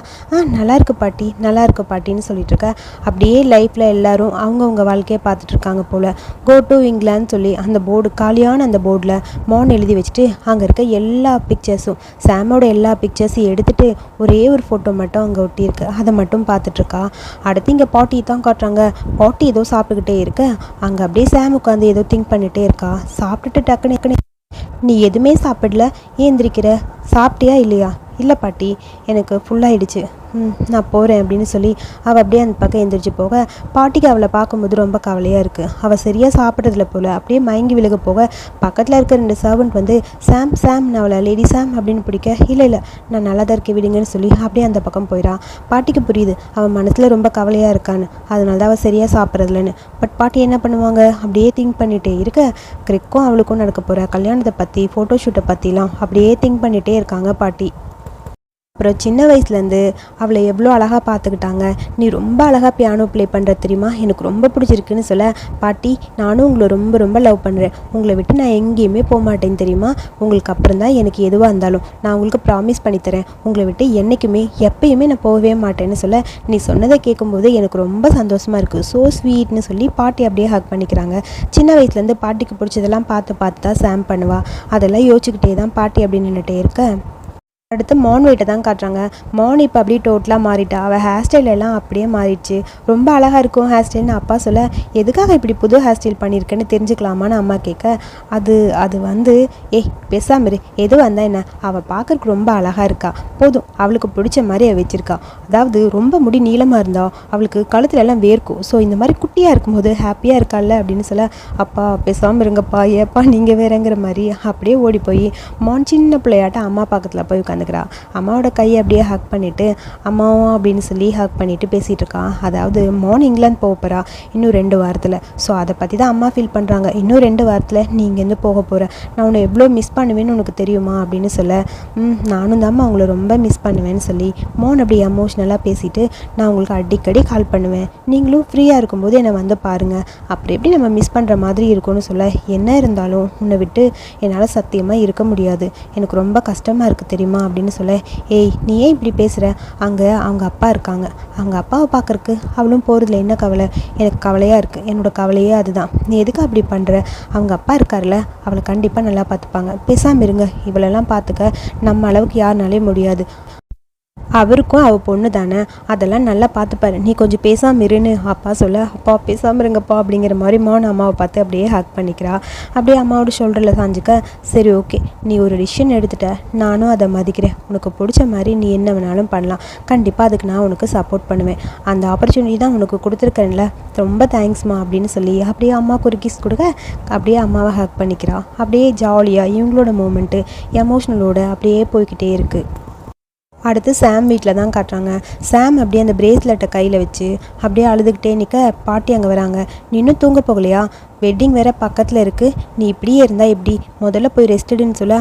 நல்லா இருக்கு பாட்டின்னு சொல்லிட்டு இருக்க. அப்படியே லைஃப்பில் எல்லாரும் அவங்கவுங்க வாழ்க்கையை பார்த்துட்ருக்காங்க போல். கோ டு இங்கிலாந்து சொல்லி அந்த போர்டு காலியான அந்த போர்டில் மோன் எழுதி வச்சுட்டு அங்கே இருக்க எல்லா பிக்சர்ஸும் சாமோட எல்லா பிக்சர்ஸையும் எடுத்துகிட்டு ஒரே ஒரு ஃபோட்டோ மட்டும் அங்கே ஒட்டியிருக்கு, அதை மட்டும் பார்த்துட்ருக்கா. அடுத்து இங்கே பாட்டி தான் காட்டுறாங்க. பாட்டி ஏதோ சாப்பிட்டுக்கிட்டே இருக்க. அங்கே அப்படியே சாம் உட்காந்து ஏதோ திங்க் பண்ணிகிட்டே இருக்கா. சாப்பிட்டுட்டு டக்குன்னு நீ எதுவுமே சாப்பிடல, ஏந்திரிக்கிற, சாப்பிட்டியா இல்லையா? இல்லை பாட்டி, எனக்கு ஃபுல்லாகிடுச்சு, நான் போகிறேன் அப்படின்னு சொல்லி அவள் அப்படியே அந்த பக்கம் எந்திரிச்சு போக பாட்டிக்கு அவளை பார்க்கும்போது ரொம்ப கவலையாக இருக்குது. அவள் சரியாக சாப்பிட்றதுல போல் அப்படியே மயங்கி விழுக போக பக்கத்தில் இருக்க 2 சர்வெண்ட் வந்து சாம் சாம் நான் அவளை லேடி சாம் அப்படின்னு பிடிக்க இல்லை நான் நல்லா தான் இருக்க விடுங்கன்னு சொல்லி அப்படியே அந்த பக்கம் போயிடான். பாட்டிக்கு புரியுது அவன் மனசில் ரொம்ப கவலையாக இருக்கான்னு, அதனால தான் அவள் சரியாக சாப்பிட்றதில்லன்னு. பட் பாட்டி என்ன பண்ணுவாங்க, அப்படியே திங்க் பண்ணிகிட்டே இருக்க கிரிக்கும் அவளுக்கும் நடக்க போகிற கல்யாணத்தை பற்றி ஃபோட்டோஷூட்டை பற்றிலாம் அப்படியே திங்க் பண்ணிகிட்டே இருக்காங்க பாட்டி. அப்புறம் சின்ன வயசுலேருந்து அவளை எவ்வளோ அழகாக பார்த்துக்கிட்டாங்க. நீ ரொம்ப அழகாக பியானோ ப்ளே பண்ணுற தெரியுமா, எனக்கு ரொம்ப பிடிச்சிருக்குன்னு சொல்ல பாட்டி நானும் உங்களை ரொம்ப ரொம்ப லவ் பண்ணுறேன், உங்களை விட்டு நான் எங்கேயுமே போக மாட்டேன்னு தெரியுமா, உங்களுக்கு அப்புறம் தான் எனக்கு எதுவாக இருந்தாலும் நான் உங்களுக்கு ப்ராமிஸ் பண்ணித்தரேன், உங்களை விட்டு என்றைக்குமே எப்பயுமே நான் போகவே மாட்டேன்னு சொல்ல நீ சொன்னதை கேட்கும்போது எனக்கு ரொம்ப சந்தோஷமாக இருக்குது, ஸோ ஸ்வீட்னு சொல்லி பாட்டி அப்படியே ஹக் பண்ணிக்கிறாங்க. சின்ன வயசுலேருந்து பாட்டிக்கு பிடிச்சதெல்லாம் பார்த்து தான் சாம் பண்ணுவா. அதெல்லாம் யோசிச்சுக்கிட்டே தான் பாட்டி அப்படி நின்றுட்டே இருக்க. அடுத்து மான் வெயிட்டை தான் காட்டுறாங்க. மான் இப்போ அப்படியே டோட்டலாக மாறிட்டா. அவள் ஹேர் ஸ்டைல் எல்லாம் அப்படியே மாறிடுச்சு. ரொம்ப அழகாக இருக்கும் ஹேர் ஸ்டைல்னு அப்பா சொல்ல எதுக்காக இப்படி புது ஹேர் ஸ்டைல் பண்ணியிருக்கேன்னு தெரிஞ்சுக்கலாமான்னு அம்மா கேட்க அது வந்து பேசாம இரு, எது வந்தா என்ன, அவள் பார்க்கறக்கு ரொம்ப அழகாக இருக்கா, போதும் அவளுக்கு பிடிச்ச மாதிரி அவள் வச்சுருக்கா. அதாவது ரொம்ப முடி நீளமாக இருந்தா அவளுக்கு கழுத்துல எல்லாம் வேர்க்கும், ஸோ இந்த மாதிரி குட்டியாக இருக்கும்போது ஹாப்பியாக இருக்கால அப்படின்னு சொல்ல அப்பா பேசாமல் இருங்கப்பா, ஏப்பா நீங்கள் வேறங்கிற மாதிரி அப்படியே ஓடி போய் மான் சின்ன பிள்ளையாட்ட அம்மா பக்கத்தில் போய் உட்காந்துக்கிறா. அம்மாவோட கையை அப்படியே ஹக் பண்ணிவிட்டு அம்மாவும் அப்படின்னு சொல்லி ஹக் பண்ணிவிட்டு பேசிகிட்டு இருக்கான். அதாவது மான் இங்கிலாந்து போக போகிறா இன்னும் 2 வாரத்தில். ஸோ அதை பற்றி தான் அம்மா ஃபீல் பண்ணுறாங்க. இன்னும் 2 வாரத்தில் நீ இங்கேருந்து போக போகிற, நான் உன்னை எவ்வளோ மிஸ் பண்ணுவேன்னு உனக்கு தெரியுமா அப்படின்னு சொல்ல நானும் தாம்மா அவங்கள ரொம்ப மிஸ் பண்ணுவேன்னு சொல்லி மான் அப்படி எமோஷ்னலாக பேசிவிட்டு நான் உங்களுக்கு அடிக்கடி கால் பண்ணுவேன், நீங்களும் ஃப்ரீயாக இருக்கும்போது என்னை வந்து பாருங்கள், அப்படி எப்படி நம்ம மிஸ் பண்ணுற மாதிரி இருக்கும்னு சொல்ல என்ன இருந்தாலும் உன்னை விட்டு என்னால் சத்தியமாக இருக்க முடியாது, எனக்கு ரொம்ப கஷ்டமாக இருக்குது தெரியுமா அப்படின்னு சொல்ல நீ ஏன் இப்படி பேசுகிற, அங்கே அவங்க அப்பா இருக்காங்க, அவங்க அப்பாவை பார்க்குறக்கு அவளும் போகிறதுல என்ன கவலை, எனக்கு கவலையாக இருக்குது, என்னோடய கவலையே அதுதான், நீ எதுக்கு அப்படி பண்ணுற, அவங்க அப்பா இருக்கார்ல அவளை கண்டிப்பாக நல்லா பார்த்துப்பாங்க, பேசாமல் இருங்க, இவளெல்லாம் பார்த்துக்க நம்ம அளவுக்கு யாருனாலே முடியாது, அவருக்கும் அவள் பொண்ணு தானே, அதெல்லாம் நல்லா பார்த்துப்பாரு, நீ கொஞ்சம் பேசாமல் இருன்னு அப்பா சொல்ல அப்பா பேசாமல் இருங்கப்பா அப்படிங்கிற மாதிரி மான் அம்மாவை பார்த்து அப்படியே ஹக் பண்ணிக்கிறா. அப்படியே அம்மாவோட ஷோல்டரில் சாஞ்சிக்க சரி ஓகே நீ ஒரு டிசிஷன் எடுத்துட்ட, நானும் அதை மதிக்கிறேன், உனக்கு பிடிச்ச மாதிரி நீ என்ன வேணாலும் பண்ணலாம், கண்டிப்பாக அதுக்கு நான் உனக்கு சப்போர்ட் பண்ணுவேன், அந்த ஆப்பர்ச்சுனிட்டி தான் உனக்கு கொடுத்துருக்கேன்ல, ரொம்ப தேங்க்ஸ்மா அப்படின்னு சொல்லி அப்படியே அம்மாவுக்கு ஒரு கிஸ் கொடுக்க அப்படியே அம்மாவை ஹக் பண்ணிக்கிறா. அப்படியே ஜாலியாக இவங்களோட மூமெண்ட்டு எமோஷ்னலோட அப்படியே போய்கிட்டே இருக்குது. அடுத்து சாம் வீட்டில் தான் காட்டுறாங்க. சாம் அப்படியே அந்த பிரேஸ்லெட்டை கையில் வச்சு அப்படியே அழுதுகிட்டே நிற்க பாட்டி அங்கே வராங்க. நீ இன்னும் தூங்க போகலையா, வெட்டிங் வேறு பக்கத்தில் இருக்குது, நீ இப்படியே இருந்தால் எப்படி, முதல்ல போய் ரெஸ்ட்டுன்னு சொல்ல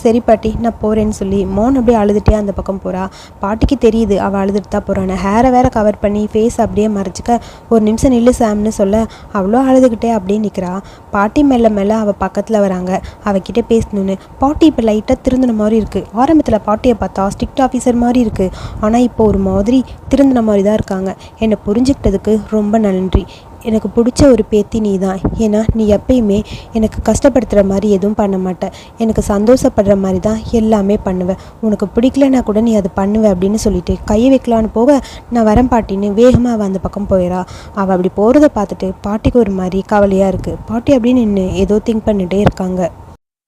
சரி பாட்டி நான் போகிறேன்னு சொல்லி மோன் அப்படியே அழுதுகிட்டே அந்த பக்கம் போகிறா. பாட்டிக்கு தெரியுது அவள் அழுதுட்டு தான் போகிறான்னு. ஹேரை வேறு கவர் பண்ணி ஃபேஸ் அப்படியே மறைச்சிக்க ஒரு நிமிஷம் நில்லு சாம்னு சொல்ல அவ்வளோ அழுதுகிட்டே அப்படியே நிற்கிறா. பாட்டி மெல்ல அவள் பக்கத்தில் வராங்க. அவகிட்ட பேசணுன்னு. பாட்டி இப்போ லைட்டாக திருந்தின மாதிரி இருக்குது. ஆரம்பத்தில் பாட்டியை பார்த்தா ஸ்ட்ரிக்ட் ஆஃபீஸர் மாதிரி இருக்குது, ஆனால் இப்போ ஒரு மாதிரி திருந்தின மாதிரி தான் இருக்காங்க. என்னை புரிஞ்சுக்கிட்டதுக்கு ரொம்ப நன்றி, எனக்கு பிடிச்ச ஒரு பேத்தி நீ தான், ஏன்னா நீ எப்பயுமே எனக்கு கஷ்டப்படுத்துகிற மாதிரி எதுவும் பண்ண மாட்டேன், எனக்கு சந்தோஷப்படுற மாதிரி தான் எல்லாமே பண்ணுவேன், உனக்கு பிடிக்கலன்னா கூட நீ அதை பண்ணுவ அப்படின்னு சொல்லிட்டு கையை வைக்கலான்னு போக நான் வரேன் பாட்டின்னு வேகமாக அவள் அந்த பக்கம் போயிடா. அவள் அப்படி போகிறத பார்த்துட்டு பாட்டிக்கு ஒரு மாதிரி கவலையாக இருக்குது. பாட்டி அப்படின்னு நின்று ஏதோ திங்க் பண்ணிகிட்டே இருக்காங்க.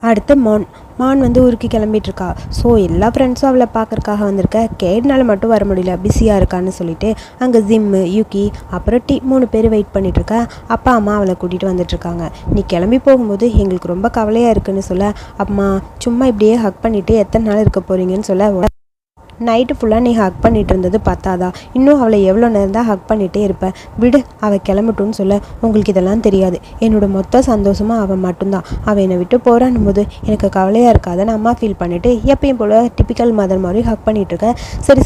அடுத்து மான் வந்து ஊருக்கு கிளம்பிட்டுருக்கா. ஸோ எல்லா ஃப்ரெண்ட்ஸும் அவளை பார்க்குறக்காக வந்திருக்க. கேட்னால மட்டும் வர முடியல, பிஸியாக இருக்கான்னு சொல்லிட்டு அங்கே ஜிம்மு யூகி அப்புறம் 3 பேர் வெயிட் பண்ணிகிட்ருக்க. அப்பா அம்மா அவளை கூட்டிகிட்டு வந்துட்டுருக்காங்க. நீ கிளம்பி போகும்போது எங்களுக்கு ரொம்ப கவலையாக இருக்குன்னு சொல்ல அம்மா சும்மா இப்படியே ஹக் பண்ணிவிட்டு எத்தனை நாள் இருக்க போகிறீங்கன்னு சொல்ல நைட்டு ஃபுல்லாக நீ ஹக் பண்ணிகிட்டு இருந்தது பார்த்தாதா, இன்னும் அவளை எவ்வளோ நேரம் தான் ஹக் பண்ணிகிட்டே இருப்பேன், விடு அவள் கிளம்பட்டும்னு சொல்ல உங்களுக்கு இதெல்லாம் தெரியாது, என்னோட மொத்த சந்தோஷமாக அவள் மட்டும்தான், அவள் என்னை விட்டு போகிறான்னும் போது எனக்கு கவலையாக இருக்காதுன்னு அம்மா ஃபீல் பண்ணிவிட்டு எப்பயும் போல் டிப்பிக்கல் மதர் மாதிரி ஹக் பண்ணிகிட்ருக்க.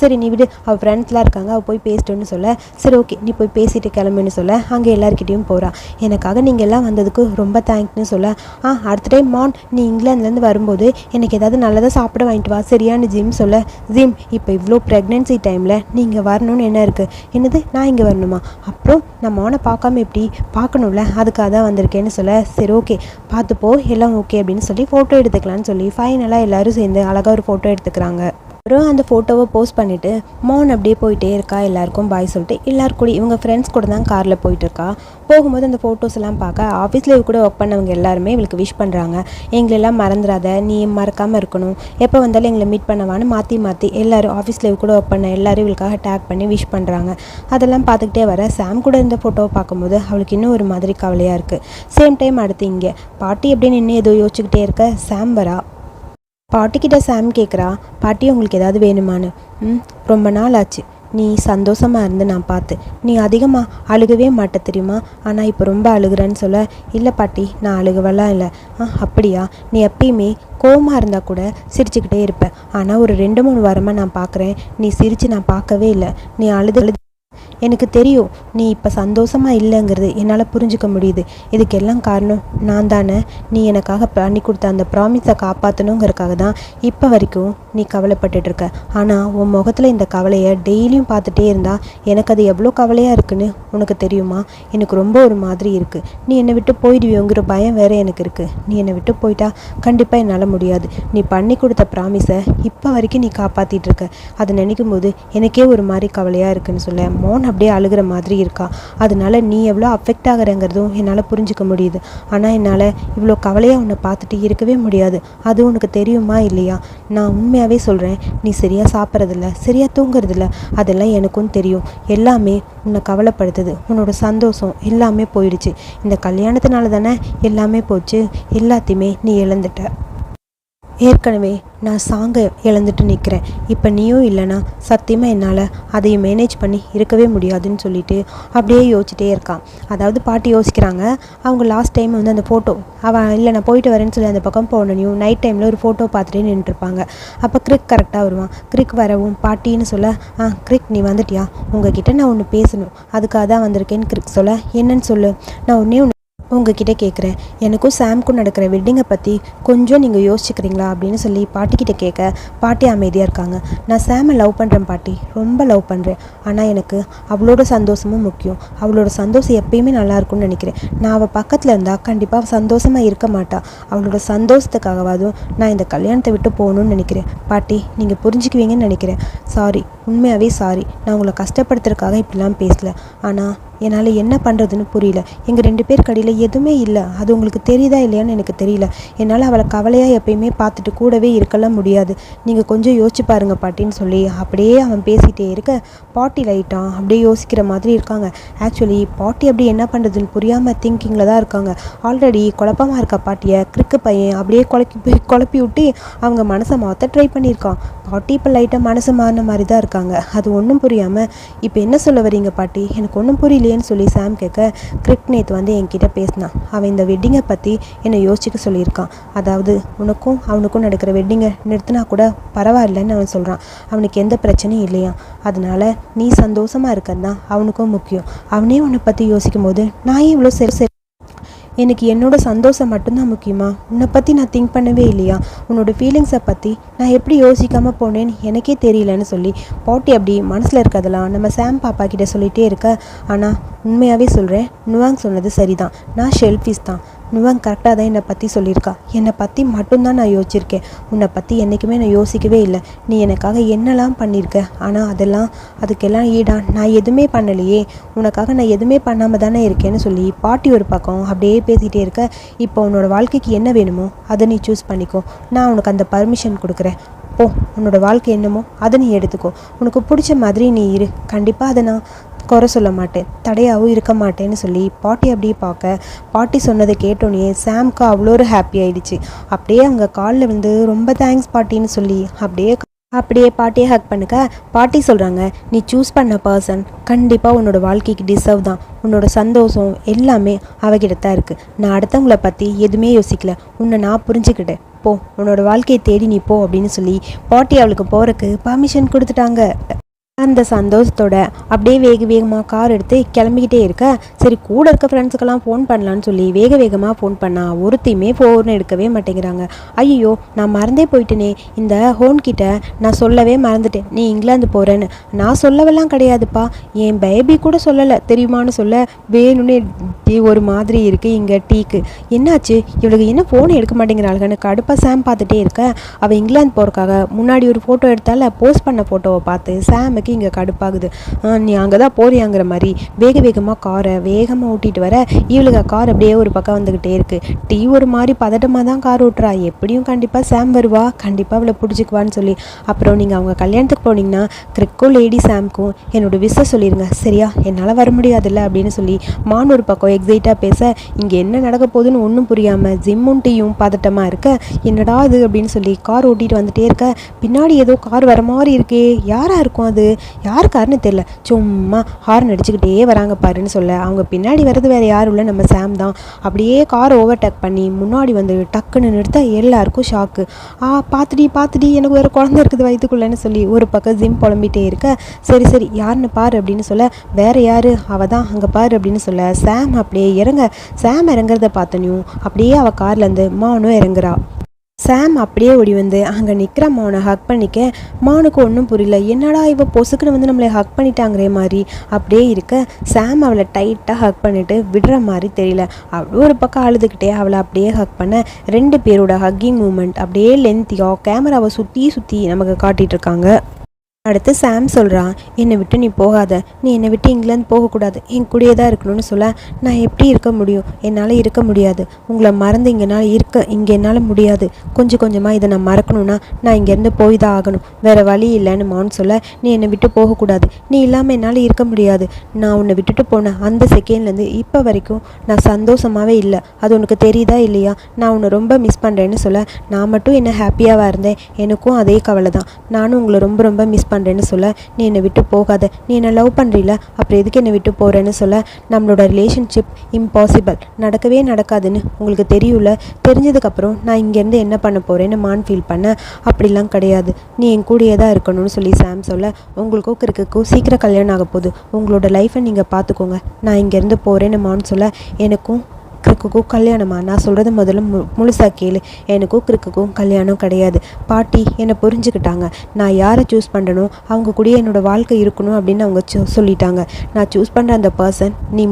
சரி நீ விடு, அவள் ஃப்ரெண்ட்ஸ்லாம் இருக்காங்க, அவள் போய் பேசிட்டுன்னு சொல்ல சரி ஓகே நீ போய் பேசிட்டு கிளம்புன்னு சொல்ல அங்கே எல்லாருக்கிட்டையும் போகிறா. எனக்காக நீங்கள் எல்லாம் வந்ததுக்கு ரொம்ப தேங்க்ஸ்னு சொல்ல அடுத்த டைம் மான் நீ இங்கிலாந்துலேருந்து வரும்போது எனக்கு ஏதாவது நல்லதாக சாப்பிட வாங்கிட்டு வா சரியான்னு ஜிம் சொல்ல ஜிம் இப்போ இவ்வளோ ப்ரெக்னென்சி டைமில் நீங்கள் வரணும்னு என்ன இருக்குது, என்னது நான் இங்கே வரணுமா, அப்புறம் நான் மானை பார்க்காம எப்படி பார்க்கணும்ல, அதுக்காக தான் வந்திருக்கேன்னு சொல்ல சரி ஓகே பார்த்துப்போ எல்லாம் ஓகே அப்படின்னு சொல்லி ஃபோட்டோ எடுத்துக்கலான்னு சொல்லி ஃபைனலாக எல்லோரும் சேர்ந்து அழகாக ஒரு ஃபோட்டோ எடுத்துக்கிறாங்க. அப்புறம் அந்த ஃபோட்டோவை போஸ்ட் பண்ணிவிட்டு மோகன் அப்படியே போயிட்டே இருக்கா. எல்லாருக்கும் பாய் சொல்லிட்டு எல்லாரும் கூட இவங்க ஃப்ரெண்ட்ஸ் கூட தான் காரில் போயிட்டு இருக்கா. போகும்போது அந்த ஃபோட்டோஸ் எல்லாம் பார்க்க ஆஃபீஸில் கூட ஒர்க் பண்ணவங்க எல்லாருமே இவளுக்கு விஷ் பண்ணுறாங்க. எங்களெல்லாம் மறந்துடாத, நீ மறக்காமல் இருக்கணும், எப்போ வந்தாலும் எங்களை மீட் பண்ணவான்னு மாற்றி எல்லோரும் ஆஃபீஸில் கூட ஒர்க் பண்ண எல்லோரும் இவளுக்காக டேக் பண்ணி விஷ் பண்ணுறாங்க. அதெல்லாம் பார்த்துக்கிட்டே வர சாம் கூட இந்த ஃபோட்டோவை பார்க்கும்போது அவளுக்கு இன்னும் ஒரு மாதிரி கவலையாக இருக்குது. சேம் டைம் அடுத்து இங்கே பாட்டி எப்படின்னு இன்னும் ஏதோ யோசிச்சுக்கிட்டே இருக்க சாம் வரா. பாட்டிக்கிட்ட சாம் கேட்குறா, பாட்டி உங்களுக்கு ஏதாவது வேணுமான்னு. ரொம்ப நாள் ஆச்சு நீ சந்தோஷமாக இருந்து நான் பார்த்து. நீ அதிகமாக அழுகவே மாட்ட தெரியுமா, ஆனால் இப்போ ரொம்ப அழுகுறேன்னு சொல்ல. இல்லை பாட்டி, நான் அழுகவெல்லாம் இல்லை. அப்படியா, நீ எப்பயுமே கோவமாக இருந்தால் கூட சிரிச்சுக்கிட்டே இருப்பேன். ஆனால் ஒரு 2-3 வாரமாக நான் பார்க்குறேன், நீ சிரித்து நான் பார்க்கவே இல்லை. நீ அழுது எனக்கு தெரியும் நீ இப்போ சந்தோஷமாக இல்லைங்கிறது என்னால் புரிஞ்சுக்க முடியுது. இதுக்கெல்லாம் காரணம் நான் தானே. நீ எனக்காக பண்ணி கொடுத்த அந்த ப்ராமிஸை காப்பாற்றணுங்கிறதுக்காக தான் இப்போ வரைக்கும் நீ கவலைப்பட்டுட்ருக்க. ஆனால் உன் முகத்தில் இந்த கவலையை டெய்லியும் பார்த்துட்டே இருந்தால் எனக்கு அது எவ்வளோ கவலையாக இருக்குன்னு உனக்கு தெரியுமா? எனக்கு ரொம்ப ஒரு மாதிரி இருக்குது. நீ என்னை விட்டு போயிடுவியோங்கிற பயம் வேறு எனக்கு இருக்குது. நீ என்னை விட்டு போயிட்டா கண்டிப்பாக என்னால் முடியாது. நீ பண்ணி கொடுத்த ப்ராமிஸை இப்போ வரைக்கும் நீ காப்பாற்றிட்டுருக்க. அதை நினைக்கும் போது எனக்கே ஒரு மாதிரி கவலையாக இருக்குன்னு சொல்ல. மோன் அப்படியே அழுகிற மாதிரி இருக்கா. அதனால நீ எவ்வளோ அஃபெக்ட் ஆகிறங்கிறதும் என்னால் புரிஞ்சிக்க முடியுது. ஆனால் என்னால் இவ்வளோ கவலையாக உன்னை பார்த்துட்டு இருக்கவே முடியாது. அது உனக்கு தெரியுமா இல்லையா? நான் உண்மையாகவே சொல்கிறேன், நீ சரியாக சாப்பிட்றதில்ல, சரியாக தூங்குறதில்ல. அதெல்லாம் எனக்கும் தெரியும். எல்லாமே உன்னை கவலைப்படுத்துது. உன்னோட சந்தோஷம் எல்லாமே போயிடுச்சு. இந்த கல்யாணத்தினால தானே எல்லாமே போச்சு. எல்லாத்தையுமே நீ இழந்துட்ட. ஏற்கனவே நான் சாங்கை இழந்துட்டு நிற்கிறேன். இப்போ நீயும் இல்லைனா சத்தியமாக என்னால் அதையும் மேனேஜ் பண்ணி இருக்கவே முடியாதுன்னு சொல்லிட்டு அப்படியே யோசிச்சுட்டே இருக்கான். அதாவது பாட்டி யோசிக்கிறாங்க, அவங்க லாஸ்ட் டைம் வந்து அந்த ஃபோட்டோ அவன் இல்லை நான் போயிட்டு வரேன்னு சொல்லி அந்த பக்கம் போனனையும் நைட் டைமில் ஒரு ஃபோட்டோ பார்த்துட்டே நின்றுருப்பாங்க. அப்போ கிரிக் கரெக்டாக வருவான். கிரிக் வரவும் பாட்டின்னு சொல்ல, கிரிக் நீ வந்துட்டியா, உங்ககிட்ட நான் ஒன்று பேசணும், அதுக்காக தான் வந்திருக்கேன்னு கிரிக் சொல்ல. என்னன்னு சொல்லு, நான் ஒன்று உங்ககிட்ட கேட்குறேன். எனக்கும் சாம்க்கும் நடக்கிற வெட்டிங்கை பற்றி கொஞ்சம் நீங்கள் யோசிச்சுக்கிறீங்களா அப்படின்னு சொல்லி பாட்டிக்கிட்ட கேட்க பாட்டி அமைதியாக இருக்காங்க. நான் சாமை லவ் பண்ணுறேன் பாட்டி, ரொம்ப லவ் பண்ணுறேன். ஆனால் எனக்கு அவளோட சந்தோஷமும் முக்கியம். அவளோட சந்தோஷம் எப்பயுமே நல்லாயிருக்கும்னு நினைக்கிறேன். நான் அவள் பக்கத்தில் இருந்தால் கண்டிப்பாக சந்தோஷமாக இருக்க மாட்டா. அவளோட சந்தோஷத்துக்காகவாதும் நான் இந்த கல்யாணத்தை விட்டு போகணுன்னு நினைக்கிறேன். பாட்டி நீங்கள் புரிஞ்சுக்குவீங்கன்னு நினைக்கிறேன். சாரி, உண்மையாகவே சாரி. நான் உங்களை கஷ்டப்படுத்துறதுக்காக இப்படிலாம் பேசலை. ஆனால் என்னால் என்ன பண்ணுறதுன்னு புரியல. எங்கள் 2 பேர் கடையில் எதுவுமே இல்லை. அது உங்களுக்கு தெரியுதா இல்லையான்னு எனக்கு தெரியல. என்னால் அவளை கவலையாக எப்பயுமே பார்த்துட்டு கூடவே இருக்கலாம் முடியாது. நீங்கள் கொஞ்சம் யோசிச்சு பாருங்க பாட்டின்னு சொல்லி அப்படியே அவன் பேசிகிட்டே இருக்க பாட்டி லைட்டாக அப்படியே யோசிக்கிற மாதிரி இருக்காங்க. ஆக்சுவலி பாட்டி அப்படி என்ன பண்ணுறதுன்னு புரியாமல் திங்கிங்கில் தான் இருக்காங்க. ஆல்ரெடி குழப்பமாக இருக்க பாட்டியை கிறுக்கு பையன் அப்படியே குழப்பி விட்டு அவங்க மனசை மாற்ற ட்ரை பண்ணியிருக்கான். பாட்டி இப்போ லைட்டாக மனசு மாறின மாதிரி தான் இருக்காங்க. அது ஒன்றும் புரியாமல் இப்போ என்ன சொல்ல வரீங்க பாட்டி, எனக்கு ஒன்றும் புரியலையேன்னு சொல்லி சாம் கேட்க, கிரிக் நேத்து வந்து என்கிட்ட பேசினான். அவன் இந்த வெட்டிங்கை பற்றி என்னை யோசிச்சுக்க சொல்லியிருக்கான். அதாவது உனக்கும் அவனுக்கும் நடக்கிற வெட்டிங்கை நிறுத்தினா கூட பரவாயில்லைன்னு அவன் சொல்கிறான். அவனுக்கு எந்த பிரச்சனையும் இல்லையா. அதனால நீ சந்தோஷமாக இருக்கிறது தான் அவனுக்கும் முக்கியம். அவனே உன்னை பற்றி யோசிக்கும் போது நான் ஏன் இவ்வளோ சரி எனக்கு என்னோட சந்தோஷம் மட்டும்தான் முக்கியமா? உன்னை பற்றி நான் திங்க் பண்ணவே இல்லையா? உன்னோட ஃபீலிங்ஸை பற்றி நான் எப்படி யோசிக்காமல் போனேன்னு எனக்கே தெரியலன்னு சொல்லி பாட்டி அப்படி மனசில் இருக்கிறதெல்லாம் நம்ம சாம் பாப்பா கிட்டே சொல்லிகிட்டே இருக்க. ஆனால் உண்மையாகவே சொல்கிறேன், நுவாங் சொன்னது சரிதான். நான் ஷெல்ஃபிஷ் தான். நுவாங் கரெக்டாக தான் என்னை பற்றி சொல்லியிருக்கா. என்னை பற்றி மட்டும்தான் நான் யோசிச்சிருக்கேன். உன்னை பற்றி என்றைக்குமே நான் யோசிக்கவே இல்லை. நீ எனக்காக என்னெல்லாம் பண்ணியிருக்க. ஆனால் அதுக்கெல்லாம் ஈடா நான் எதுவுமே பண்ணலையே. உனக்காக நான் எதுவுமே பண்ணாமல் தானே இருக்கேன்னு சொல்லி பாட்டி ஒரு பக்கம் அப்படியே பேசிகிட்டே இருக்க. இப்போ உன்னோட வாழ்க்கைக்கு என்ன வேணுமோ அதை நீ சூஸ் பண்ணிக்கோ. நான் உனக்கு அந்த பர்மிஷன் கொடுக்குறேன். போ, உன்னோட வாழ்க்கை என்னமோ அதை நீ எடுத்துக்கோ. உனக்கு பிடிச்ச மாதிரி நீ இரு. கண்டிப்பாக அதை நான் குறை சொல்ல மாட்டேன், தடையாகவும் இருக்க மாட்டேன்னு சொல்லி பாட்டி அப்படியே பார்க்க, பாட்டி சொன்னதை கேட்டோன்னே சாம்க்கு அவ்வளோ ஒரு ஹாப்பி ஆகிடுச்சு. அப்படியே அவங்க காலில் வந்து ரொம்ப தேங்க்ஸ் பாட்டின்னு சொல்லி அப்படியே பாட்டியை ஹக் பண்ணுக்க பாட்டி சொல்கிறாங்க, நீ சூஸ் பண்ண பர்சன் கண்டிப்பாக உன்னோட வாழ்க்கைக்கு டிசர்வ் தான். உன்னோட சந்தோஷம் எல்லாமே அவகிட்ட தான் இருக்குது. நான் அடுத்தவங்கள பற்றி எதுவுமே யோசிக்கல. உன்னை நான் புரிஞ்சுக்கிட்டேன். போ, உன்னோட வாழ்க்கையை தேடி நீ போ அப்படின்னு சொல்லி பாட்டி அவளுக்கு போகிறதுக்கு பர்மிஷன் கொடுத்துட்டாங்க. அந்த சந்தோஷத்தோட அப்படியே வேகமாக கார் எடுத்து கிளம்பிக்கிட்டே இருக்க, சரி கூட இருக்க ஃப்ரெண்ட்ஸுக்கெல்லாம் ஃபோன் பண்ணலான்னு சொல்லி வேகமாக ஃபோன் பண்ணா ஒருத்தையுமே ஃபோன் எடுக்கவே மாட்டேங்கிறாங்க. ஐயோ, நான் மறந்தே போயிட்டேனே, இந்த ஹோன் கிட்ட நான் சொல்லவே மறந்துட்டேன் நீ இங்கிலாந்து போகிறேன்னு. நான் சொல்லவெல்லாம் கிடையாதுப்பா, என் பேபி கூட சொல்லலை தெரியுமான்னு சொல்ல, வேணும்னே ஒரு மாதிரி இருக்குது இங்கே டீக்கு. என்னாச்சு இவளுக்கு என்ன ஃபோன் எடுக்க மாட்டேங்கிறாளுங்கன்னு கடுப்பாக சாம் பார்த்துட்டே இருக்க, அவள் இங்கிலாந்து போகிறக்காக முன்னாடி ஒரு ஃபோட்டோ எடுத்தால போஸ்ட் பண்ண ஃபோட்டோவை பார்த்து சாமுக்கு இங்கே கடுப்பாகுது. நீ அங்கே தான் போறியாங்கிற மாதிரி வேகமாக காரை வேகமாக ஓட்டிகிட்டு வர, இவளுக்கு கார் அப்படியே ஒரு பக்கம் வந்துக்கிட்டே இருக்குது. டீ ஒரு மாதிரி பதட்டமாக தான் கார் ஓட்டுறா, எப்படியும் கண்டிப்பாக சாம் வருவா, கண்டிப்பாக அவளை பிடிச்சிக்குவான்னு சொல்லி. அப்புறம் நீங்கள் அவங்க கல்யாணத்துக்கு போனீங்கன்னா கிரிக்கோ லேடி சாம்க்கும் என்னோடய விஷ சொல்லிடுங்க சரியா, என்னால் வர முடியாதுல்ல அப்படின்னு சொல்லி மான் ஒரு பக்கம் எக்ஸைட்டாக பேச, இங்கே என்ன நடக்க போகுதுன்னு ஒன்றும் புரியாமல் ஜிம்மும் டீயும் பதட்டமாக இருக்க, என்னடா அது அப்படின்னு சொல்லி கார் ஓட்டிகிட்டு வந்துட்டே இருக்க, பின்னாடி ஏதோ கார் வர மாதிரி இருக்கே, யாராக இருக்கும் அது, யார் காருன்னு தெரியல, சும்மா ஹார்ன் அடிச்சுக்கிட்டே வராங்க பாருன்னு சொல்ல, அவங்க பின்னாடி வர்றது வேறு யாரும் இல்லை நம்ம சாம் தான். அப்படியே காரை ஓவர்டேக் பண்ணி முன்னாடி வந்து டக்குன்னு நிறுத்த எல்லாருக்கும் ஷாக்கு. பார்த்துடி எனக்கு வேறு குழந்தை இருக்குது வயிற்றுக்குள்ளேன்னு சொல்லி ஒரு பக்கம் ஜிம் புலம்பிகிட்டே இருக்க, சரி யாருன்னு பாரு அப்படின்னு சொல்ல, வேறு யார் அவள் தான் அங்கே பாரு அப்படின்னு சொல்ல, சாம் அப்படியே சாம் இறங்குறத பார்த்தனையும் அப்படியே அவள் கார்லேருந்து மானும் இறங்குறா. சாம் அப்படியே ஓடி வந்து அங்கே நிற்கிற மானை ஹக் பண்ணிக்க, மானுக்கு ஒன்றும் புரியல, என்னடா இவ பொசுக்குன்னு வந்து நம்மளை ஹக் பண்ணிட்டாங்கிற மாதிரி அப்படியே இருக்க, சாம் அவளை டைட்டாக ஹக் பண்ணிவிட்டு விடுற மாதிரி தெரியல. அப்படியே ஒரு பக்கம் அழுதுகிட்டே அவளை அப்படியே ஹக் பண்ண, ரெண்டு பேரோட ஹக்கிங் மூமெண்ட் அப்படியே லென்த்தியாக கேமராவை சுற்றி நமக்கு காட்டிகிட்ருக்காங்க. அடுத்து சாம் சொல்கிறான், என்னை விட்டு நீ போகாத, நீ என்னை விட்டு இங்கிலாந்து போகக்கூடாது, என் கூடயே தான் இருக்கணும்னு சொல்ல, நான் எப்படி இருக்க முடியும், என்னால் இருக்க முடியாது, உங்களை மறந்து இங்கே என்னால் முடியாது, கொஞ்சமாக இதை நான் மறக்கணும்னா நான் இங்கேருந்து போய் தான் ஆகணும், வேறு வழி இல்லைன்னு மான் சொல்ல, நீ என்னை விட்டு போகக்கூடாது, நீ இல்லாமல் என்னால் இருக்க முடியாது, நான் உன்னை விட்டுட்டு போனேன் அந்த செகண்ட்லேருந்து இப்போ வரைக்கும் நான் சந்தோஷமாகவே இல்லை, அது உனக்கு தெரியுதா இல்லையா, நான் உன்னை ரொம்ப மிஸ் பண்ணுறேன்னு சொல்ல, நான் மட்டும் என்ன ஹாப்பியாகவா இருந்தேன், எனக்கும் அதே கவலை தான், நானும் உங்களை ரொம்ப மிஸ் பண்ணுறேன்னு சொல்ல, நீ என்னை விட்டு போகாத, நீ என்னை லவ் பண்ணுறீல, அப்புறம் எதுக்கு என்னை விட்டு போகிறேன்னு சொல்ல, நம்மளோட ரிலேஷன்ஷிப் இம்பாசிபிள், நடக்கவே நடக்காதுன்னு உங்களுக்கு தெரியும்ல, தெரிஞ்சதுக்கப்புறம் நான் இங்கேருந்து என்ன பண்ண போகிறேன்னு மான் ஃபீல் பண்ண, அப்படிலாம் கிடையாது, நீ என் கூடயே தான் இருக்கணும்னு சொல்லி சாம் சொல்ல, உங்களுக்கும் கிறுக்குக்கும் சீக்கிரம் கல்யாணம் ஆக போகுது, உங்களோட லைஃப்பை நீங்கள் பார்த்துக்கோங்க, நான் இங்கேருந்து போகிறேன்னு மான் சொல்ல, எனக்கும் கிறுக்குக்கும் கல்யாணமா, நான் சொல்கிறது முதல்ல முழுசாக கேளு, எனக்கும் கிறுக்குக்கும் கல்யாணம் கிடையாது, பாட்டி என்னை புரிஞ்சுக்கிட்டாங்க, நான் யாரை சூஸ் பண்ணுறனோ அவங்க கூட என்னோடய வாழ்க்கை இருக்கணும் அப்படின்னு அவங்க சொல்லிட்டாங்க, நான் சூஸ் பண்ணுற அந்த பர்சன் நீ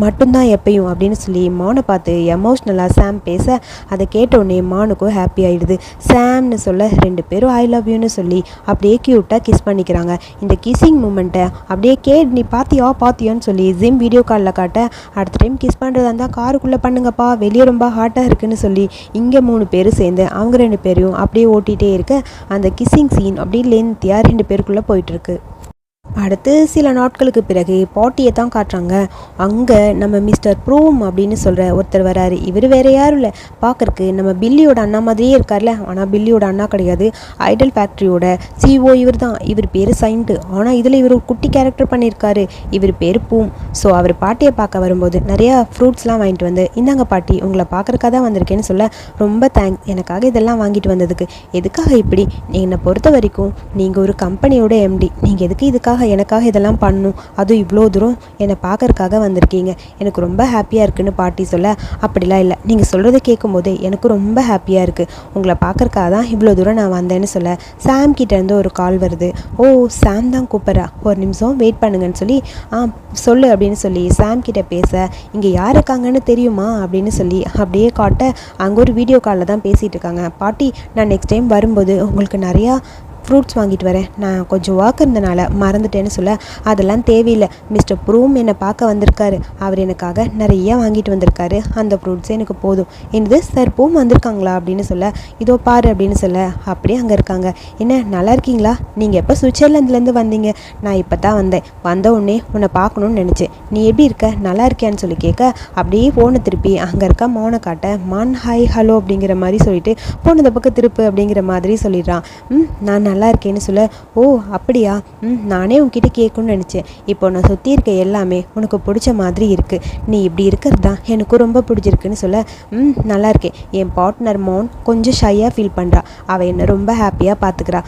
மட்டும்தான் எப்பயும் அப்படின்னு சொல்லி மானை பார்த்து எமோஷ்னலாக சாம் பேச, அதை கேட்டோடனே மானுக்கும் ஹாப்பி ஆகிடுது. சாம்னு சொல்ல ரெண்டு பேரும் ஐ லவ் யூன்னு சொல்லி அப்படியே க்யூட்டாக கிஸ் பண்ணிக்கிறாங்க. இந்த கிஸ்ஸிங் மூமெண்ட்டை அப்படியே நீ பார்த்தியான்னு சொல்லி ஜிம் வீடியோ காலில் காட்ட, அடுத்த டைம் கிஸ் பண்ணுறதா இருந்தால் காருக்குள்ளே பண்ணுங்கப்பா, வெளியே ரொம்ப ஹாட்டாக இருக்குன்னு சொல்லி இங்கே 3 பேர் சேர்ந்து அவங்க 2 பேரையும் அப்படியே ஓட்டிகிட்டே இருக்க, அந்த கிஸ்ஸிங் சீன் அப்படியே லென்த்தியாக 2 பேருக்குள்ளே போயிட்டுருக்கு. அடுத்து சில நாட்களுக்கு பிறகு பாட்டியை தான் காட்டுறாங்க. அங்கே நம்ம மிஸ்டர் ப்ரூம் அப்படின்னு சொல்கிற ஒருத்தர் வராரு. இவர் வேறு யாரும் இல்லை, பார்க்குறக்கு நம்ம பில்லியோட அண்ணா மாதிரியே இருக்கார்ல, ஆனால் பில்லியோட அண்ணா கிடையாது, ஐடல் ஃபேக்ட்ரியோட சிஓ இவர் தான். இவர் பேர் சைன்ட்டு, ஆனால் இதில் இவர் ஒரு குட்டி கேரக்டர் பண்ணியிருக்காரு, இவர் பேர் பூம். ஸோ அவர் பாட்டியை பார்க்க வரும்போது நிறையா ஃப்ரூட்ஸ்லாம் வாங்கிட்டு வந்து, இந்தாங்க பாட்டி உங்களை பார்க்குறக்காக தான் வந்திருக்கேன்னு சொல்ல, ரொம்ப தேங்க்ஸ் எனக்காக இதெல்லாம் வாங்கிட்டு வந்ததுக்கு. எதுக்காக இப்படி, என்னை பொறுத்த வரைக்கும் நீங்கள் ஒரு கம்பெனியோட எம்டி, நீங்கள் எதுக்கு இதுக்காக எனக்காக இதெல்லாம் பண்ணும், அதுவும் இவ்வளோ தூரம் என்னை பார்க்கறதுக்காக வந்திருக்கீங்க, எனக்கு ரொம்ப ஹாப்பியாக இருக்குன்னு பாட்டி சொல்ல, அப்படிலாம் இல்லை, நீங்கள் சொல்கிறத கேட்கும் போதே எனக்கு ரொம்ப ஹாப்பியாக இருக்குது, உங்களை பார்க்கறக்காக தான் இவ்வளோ தூரம் நான் வந்தேன்னு சொல்ல, சாம் கிட்டேருந்து ஒரு கால் வருது. ஓ சாம் தான் கூப்பிட்றா, ஒரு நிமிஷம் வெயிட் பண்ணுங்கன்னு சொல்லி, சொல்லு அப்படின்னு சொல்லி சாம் கிட்ட பேச, இங்கே யார் இருக்காங்கன்னு தெரியுமா அப்படின்னு சொல்லி அப்படியே காட்ட, அங்கே ஒரு வீடியோ காலில் தான் பேசிகிட்டு இருக்காங்க. பாட்டி நான் நெக்ஸ்ட் டைம் வரும்போது உங்களுக்கு நிறையா ஃப்ரூட்ஸ் வாங்கிட்டு வரேன், நான் கொஞ்சம் ஒர்க் இருந்தனால மறந்துட்டேன்னு சொல்ல, அதெல்லாம் தேவையில்லை, மிஸ்டர் ப்ரூம் என்னை பார்க்க வந்திருக்காரு, அவர் எனக்காக நிறைய வாங்கிட்டு வந்திருக்காரு, அந்த ஃப்ரூட்ஸே எனக்கு போதும். என்னது சார் பூம் வந்திருக்காங்களா அப்படின்னு சொல்ல, இதோ பாரு அப்படின்னு சொல்ல, அப்படியே அங்கே இருக்காங்க. என்ன நல்லா இருக்கீங்களா, நீங்கள் எப்போ சுவிட்சர்லாந்துலேருந்து வந்தீங்க, நான் இப்போ தான் வந்த உடனே உன்னை பார்க்கணுன்னு நினச்சேன், நீ எப்படி இருக்க நல்லா இருக்கியான்னு சொல்லி கேட்க, அப்படியே ஃபோனை திருப்பி அங்கே இருக்க மௌனை காட்ட, மான் ஹாய் ஹலோ அப்படிங்கிற மாதிரி சொல்லிட்டு போனதை பக்கம் திருப்பு அப்படிங்கிற மாதிரி சொல்லிடுறான். நான் நல்லா இருக்கேன்னு சொல்ல, ஓ அப்படியா, நானே உன்கிட்ட கேட்கணும்னு நினச்சேன். இப்போ நான் சுற்றி இருக்க எல்லாமே உனக்கு பிடிச்ச மாதிரி இருக்குது, நீ இப்படி இருக்கிறது தான் எனக்கு ரொம்ப பிடிச்சிருக்குன்னு சொல்ல, நல்லா இருக்கேன். என் பார்ட்னர் மோன் கொஞ்சம் ஷையாக ஃபீல் பண்ணுறா, அவள் என்னை ரொம்ப ஹாப்பியாக பார்த்துக்கிறா.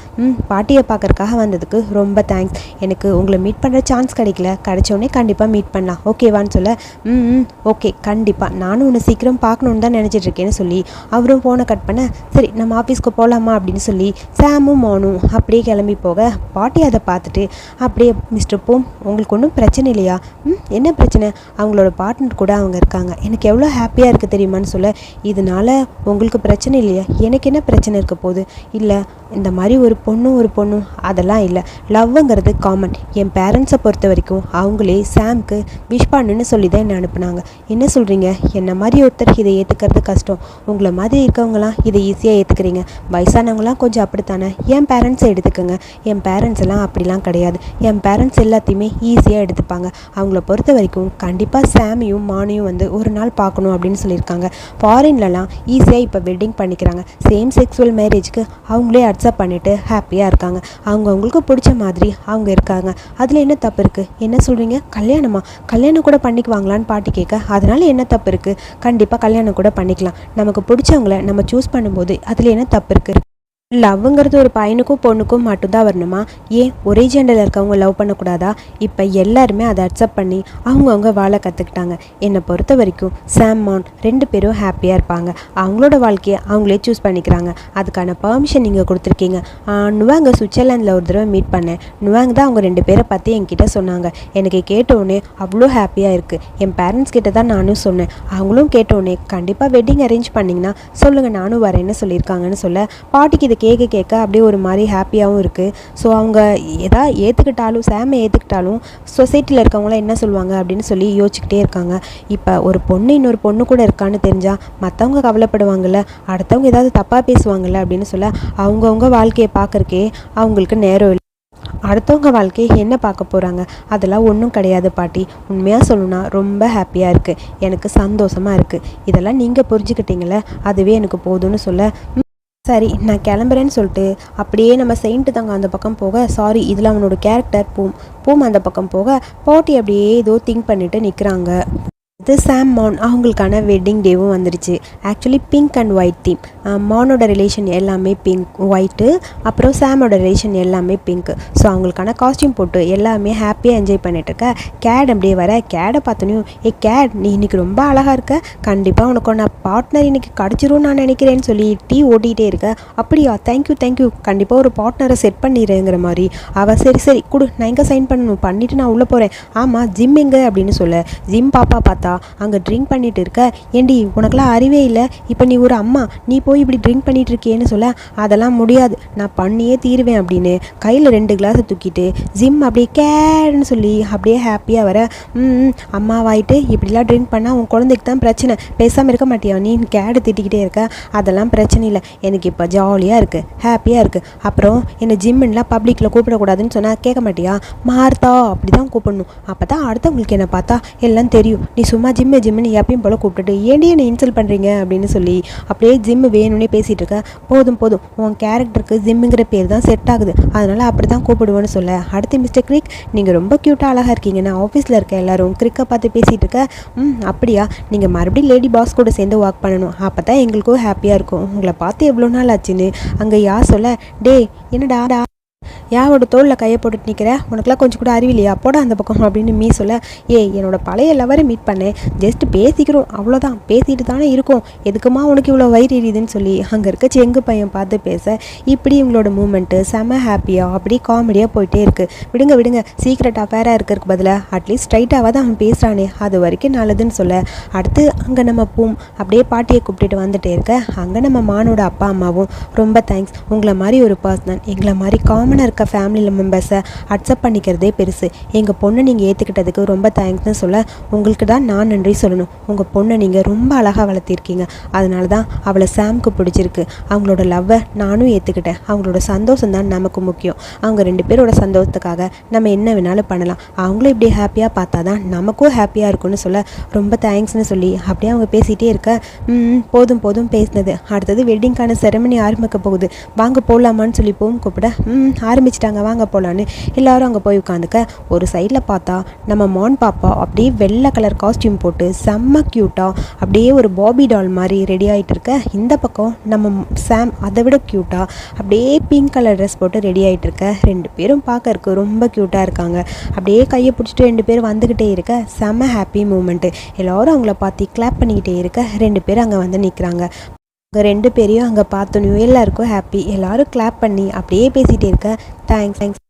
பாட்டியை பார்க்கறக்காக வந்ததுக்கு ரொம்ப தேங்க்ஸ். எனக்கு உங்களை மீட் பண்ணுற சான்ஸ் கிடைக்கல, கிடைச்சோடனே கண்டிப்பாக மீட் பண்ணலாம் ஓகேவான்னு சொல்ல, ஓகே கண்டிப்பாக, நானும் உன்னை சீக்கிரம் பார்க்கணுன்னு தான் நினச்சிட்ருக்கேன்னு சொல்லி அவரும் ஃபோனை கட் பண்ண, சரி நம்ம ஆஃபீஸ்க்கு போகலாமா அப்படின்னு சொல்லி சாமும் மோனும் அப்படியே கிளம்பி போக, பாட்டி அதை பார்த்துட்டு அப்படியே, மிஸ்டர் பூம் உங்களுக்கு ஒன்றும் பிரச்சனை இல்லையா? என்ன பிரச்சனை? அவங்களோட பார்ட்னர் கூட அவங்க இருக்காங்க, எனக்கு எவ்வளோ ஹாப்பியாக இருக்குது தெரியுமான்னு சொல்ல, இதனால் உங்களுக்கு பிரச்சனை இல்லையா? எனக்கு என்ன பிரச்சனை இருக்க போகுது? இல்லை, இந்த மாதிரி ஒரு பொண்ணும் அதெல்லாம் இல்லை, லவ்ங்கிறது காமன். என் பேரண்ட்ஸை பொறுத்த வரைக்கும் அவங்களே சாம்க்கு விஷ் பண்ணுன்னு சொல்லி தான் என்னை அனுப்புனாங்க. என்ன சொல்கிறீங்க? என்ன மாதிரி ஒருத்தர் இதை ஏற்றுக்கிறது கஷ்டம், உங்களை மாதிரி இருக்கவங்களாம் இதை ஈஸியாக ஏற்றுக்கிறீங்க. வயசானவங்களாம் கொஞ்சம் அப்படித்தானே. என் பேரண்ட்ஸை எடுத்துக்கோங்க, என் பேரண்ட்ஸ் எல்லாம் அப்படிலாம் கிடையாது. என் பேரண்ட்ஸ் எல்லாத்தையுமே ஈஸியாக எடுத்துப்பாங்க. அவங்கள பொறுத்த வரைக்கும் கண்டிப்பாக சாமியும் மானியும் வந்து ஒரு நாள் பார்க்கணும் அப்படின்னு சொல்லியிருக்காங்க. ஃபாரின்லலாம் ஈஸியாக இப்போ வெட்டிங் பண்ணிக்கிறாங்க. சேம் செக்ஸுவல் மேரேஜ்க்கு அவங்களே அக்செப்ட் பண்ணிவிட்டு ஹாப்பியாக இருக்காங்க. அவங்களுக்கு பிடிச்ச மாதிரி அவங்க இருக்காங்க. அதில் என்ன தப்பு இருக்குது? என்ன சொல்கிறீங்க? கல்யாணம் கூட பண்ணிக்குவாங்களான்னு பாட்டி கேட்க, அதனால் என்ன தப்பு இருக்குது? கண்டிப்பாக கல்யாணம் கூட பண்ணிக்கலாம். நமக்கு பிடிச்சவங்கள நம்ம சூஸ் பண்ணும்போது அதில் என்ன தப்பு இருக்குது? லவ்ங்கிறது ஒரு பையனுக்கும் பொண்ணுக்கும் மட்டும்தான் வரணுமா? ஏன் ஒரே ஜெண்டரில் இருக்கவங்க லவ் பண்ணக்கூடாதா? இப்போ எல்லாருமே அதை அக்செப்ட் பண்ணி அவங்கவுங்க வாழ கற்றுக்கிட்டாங்க. என்னை பொறுத்த வரைக்கும் சாம் மான் 2 பேரும் ஹாப்பியாக இருப்பாங்க. அவங்களோட வாழ்க்கையை அவங்களே சூஸ் பண்ணிக்கிறாங்க. அதுக்கான பர்மிஷன் நீங்கள் கொடுத்துருக்கீங்க. நுவாங்க சுவிட்சர்லாந்தில் ஒரு தடவை மீட் பண்ணேன். நுவாங்க தான் அவங்க 2 பேரை பற்றி என்கிட்ட சொன்னாங்க. எனக்கு கேட்டவுடனே அவ்வளோ ஹாப்பியாக இருக்குது. என் பேரண்ட்ஸ் கிட்ட தான் நானும் சொன்னேன். அவங்களும் கேட்டவுடனே கண்டிப்பாக வெட்டிங் அரேஞ்ச் பண்ணிங்கன்னா சொல்லுங்கள், நானும் வரேன்னு சொல்லியிருக்காங்கன்னு சொல்ல, பாட்டிக்கு இது கேட்க அப்படியே ஒரு மாதிரி ஹாப்பியாகவும் இருக்குது. ஸோ அவங்க எதாவது ஏற்றுக்கிட்டாலும், சாமை ஏற்றுக்கிட்டாலும் சொசைட்டியில் இருக்கவங்களாம் என்ன சொல்லுவாங்க அப்படின்னு சொல்லி யோசிச்சுக்கிட்டே இருக்காங்க. இப்போ ஒரு பொண்ணு இன்னொரு பொண்ணு கூட இருக்கான்னு தெரிஞ்சால் மற்றவங்க கவலைப்படுவாங்கள்ல, அடுத்தவங்க ஏதாவது தப்பாக பேசுவாங்கள்ல அப்படின்னு சொல்ல, அவங்கவுங்க வாழ்க்கையை பார்க்குறக்கே அவங்களுக்கு நேரம் இல்லை. அடுத்தவங்க வாழ்க்கையை என்ன பார்க்க போகிறாங்க? அதெல்லாம் ஒன்றும் கிடையாது பாட்டி. உண்மையாக சொல்லணும்னா ரொம்ப ஹாப்பியாக இருக்குது, எனக்கு சந்தோஷமாக இருக்குது. இதெல்லாம் நீங்கள் புரிஞ்சுக்கிட்டீங்களே, அதுவே எனக்கு போதும்னு சொல்ல, சரி நான் கிளம்புறேன்னு சொல்லிட்டு அப்படியே நம்ம செயின்ட்டு தாங்க அந்த பக்கம் போக, சாரி இதில் அவனோட கேரக்டர் பூம் அந்த பக்கம் போக, பாட்டி அப்படியே ஏதோ திங்க் பண்ணிட்டு நிற்கிறாங்க. இது சாம் மான் அவங்களுக்கான வெட்டிங் டேவும் வந்துடுச்சு. Actually pink and white theme. மானோட ரிலேஷன் எல்லாமே பிங்க் ஒயிட்டு, அப்புறம் சாமோட ரிலேஷன் எல்லாமே பிங்க்கு. ஸோ அவங்களுக்கான காஸ்டியூம் போட்டு எல்லாமே ஹாப்பியாக என்ஜாய் பண்ணிட்டு இருக்க. கேட் அப்படியே வர, கேடை பார்த்தோன்னையும், கேட் நீ இன்றைக்கி ரொம்ப அழகாக இருக்க, கண்டிப்பாக உனக்கு நான் பார்ட்னர் இன்றைக்கி கிடச்சிரும் நான் நினைக்கிறேன்னு சொல்லி டீ ஓட்டிகிட்டே இருக்க. அப்படியா, தேங்க்யூ, கண்டிப்பாக ஒரு பார்ட்னரை செட் பண்ணிடுறேங்கிற மாதிரி. அவள் சரி கொடு, நான் எங்கே சைன் பண்ணணும், பண்ணிவிட்டு நான் உள்ளே போகிறேன். ஆமாம் ஜிம் எங்கே அப்படின்னு சொல்ல, ஜிம் பாப்பா பார்த்தா அங்கே ட்ரிங்க் பண்ணிட்டு இருக்க. ஏண்டி உனக்கெல்லாம் அறிவே இல்லை, இப்போ நீ ஒரு அம்மா, நீ போய் இப்படி ட்ரிங்க் பண்ணிட்டு இருக்கேன்னு சொல்ல, அதெல்லாம் முடியாது, நான் பண்ணியே தீருவேன் அப்படின்னு கையில் 2 கிளாஸை தூக்கிட்டு ஜிம் அப்படியே கேடுன்னு சொல்லி அப்படியே ஹாப்பியாக வர, அம்மாவாயிட்டு இப்படிலாம் ட்ரிங்க் பண்ணால் உன் குழந்தைக்கு தான் பிரச்சனை, பேசாமல் இருக்க மாட்டியா நீ? கேடு திட்டிக்கிட்டே இருக்க. அதெல்லாம் பிரச்சனை இல்லை, எனக்கு இப்போ ஜாலியாக இருக்குது, ஹாப்பியாக இருக்குது. அப்புறம் என்னை ஜிம்முன்னெலாம் பப்ளிக்கில் கூப்பிடக்கூடாதுன்னு சொன்னால் கேட்க மாட்டியா? மார்த்தா அப்படி தான் கூப்பிடணும், அப்போ தான் அடுத்தவங்களுக்கு என்னை பார்த்தா எல்லாம் தெரியும். நீ சும்மா ஜிம்முன்னு எப்பயும் போல் கூப்பிட்டுட்டு ஏன்டி என்னை இன்சல்ட் பண்ணுறீங்க அப்படின்னு சொல்லி அப்படியே ஜிம்மு வேணும்னே பேசிகிட்டு இருக்க. போதும் உன் கேரக்டருக்கு ஜிம்முங்கிற பேர் தான் செட் ஆகுது, அதனால் அப்படி தான் கூப்பிடுவேன்னு சொல்ல, அடுத்து மிஸ்டர் கிரிக் நீங்கள் ரொம்ப க்யூட்டாக அழகாக இருக்கீங்க, நான் ஆஃபீஸில் இருக்க எல்லாரும் கிரிக்கை பார்த்து பேசிகிட்டு இருக்க. அப்படியா, நீங்கள் மறுபடியும் லேடி பாஸ் கூட சேர்ந்து ஒர்க் பண்ணணும், அப்போ தான் எங்களுக்கும் ஹாப்பியாக இருக்கும், உங்களை பார்த்து எவ்வளோ நாள் ஆச்சுன்னு. அங்கே யார் சொல்ல, டே என்னடா யாவோட தோளில் கையை போட்டுட்டு நிற்கிற, உனக்குலாம் கொஞ்சம் கூட அறிவில்லையா, போட அந்த பக்கம் அப்படின்னு மீ சொல்ல, என்னோடய பழைய லவரை மீட் பண்ணேன், ஜஸ்ட் பேசிக்கிறோம் அவ்வளோதான், பேசிட்டு தானே இருக்கும், எதுக்குமா உனக்கு இவ்வளோ வயிறு எரியுதுன்னு சொல்லி அங்கே இருக்க செங்கு பையன் பார்த்து பேச, இப்படி இவங்களோட மூமெண்ட்டு செம ஹாப்பியாக அப்படியே காமெடியாக போயிட்டே இருக்குது. விடுங்க சீக்ரெட் அஃபேராக இருக்கிறதுக்கு பதிலாக அட்லீஸ்ட் ஸ்ட்ரைட்டாக தான் அவன் பேசுகிறானே, அது வரைக்கும் நல்லதுன்னு சொல்ல, அடுத்து அங்கே நம்ம பூம் அப்படியே பாட்டியை கூப்பிட்டுட்டு வந்துட்டே இருக்க. அங்கே நம்ம மானோட அப்பா அம்மாவும் ரொம்ப தேங்க்ஸ், உங்களை மாதிரி ஒரு பர்சனல் எங்களை மாதிரி காமனாக இருக்க ஃபேமிலி மெம்பர்ஸை அக்செப்ட் பண்ணிக்கிறதே பெருசு. எங்கள் பொண்ணை நீங்கள் ஏற்றுக்கிட்டதுக்கு ரொம்ப தேங்க்ஸ்னு சொல்ல உங்களுக்கு தான் நான் நன்றி சொல்லணும். உங்கள் பொண்ணை நீங்கள் ரொம்ப அழகாக வளர்த்திருக்கீங்க. அதனால தான் அவளை சாம்க்கு பிடிச்சிருக்கு. அவங்களோட லவ்வை நானும் ஏற்றுக்கிட்டேன். அவங்களோட சந்தோஷம் தான் நமக்கு முக்கியம். அவங்க 2 பேரோட சந்தோஷத்துக்காக நம்ம என்ன வேணாலும் பண்ணலாம். அவங்களும் இப்படி ஹாப்பியாக பார்த்தா தான் நமக்கும் ஹாப்பியாக இருக்கும்னு சொல்ல ரொம்ப தேங்க்ஸ்னு சொல்லி அப்படியே அவங்க பேசிகிட்டே இருக்க, போதும் போதும் பேசினது, அடுத்தது வெட்டிங்கான செரமனி ஆரம்பிக்க போகுது, வாங்க போகலாமான்னு சொல்லி போகும் கூப்பிட ஆரம்பிச்சிட்டாங்க, வாங்க போகலான்னு எல்லாரும் அங்கே போய் உட்காந்துக்க. ஒரு சைடில் பார்த்தா நம்ம மான் பாப்பா அப்படியே வெள்ளை கலர் காஸ்டியூம் போட்டு செம்ம க்யூட்டாக அப்படியே ஒரு பாபி டால் மாதிரி ரெடி ஆகிட்டு இருக்க. இந்த பக்கம் நம்ம சாம் அதை விட க்யூட்டாக அப்படியே பிங்க் கலர் ட்ரெஸ் போட்டு ரெடி ஆகிட்டு இருக்க. 2 பேரும் பார்க்கறக்கு ரொம்ப க்யூட்டாக இருக்காங்க. அப்படியே கையை பிடிச்சிட்டு 2 பேரும் வந்துக்கிட்டே இருக்க. செம்ம ஹாப்பி மூமெண்ட்டு. எல்லோரும் அவங்கள பார்த்து கிளாப் பண்ணிக்கிட்டே இருக்க. 2 பேரும் அங்கே வந்து நிற்கிறாங்க. அவங்க 2 பேரையும் அங்கே பார்த்தோன்னு எல்லாருக்கும் ஹாப்பி. எல்லோரும் கிளாப் பண்ணி அப்படியே பேசிகிட்டே இருக்க. தேங்க்ஸ்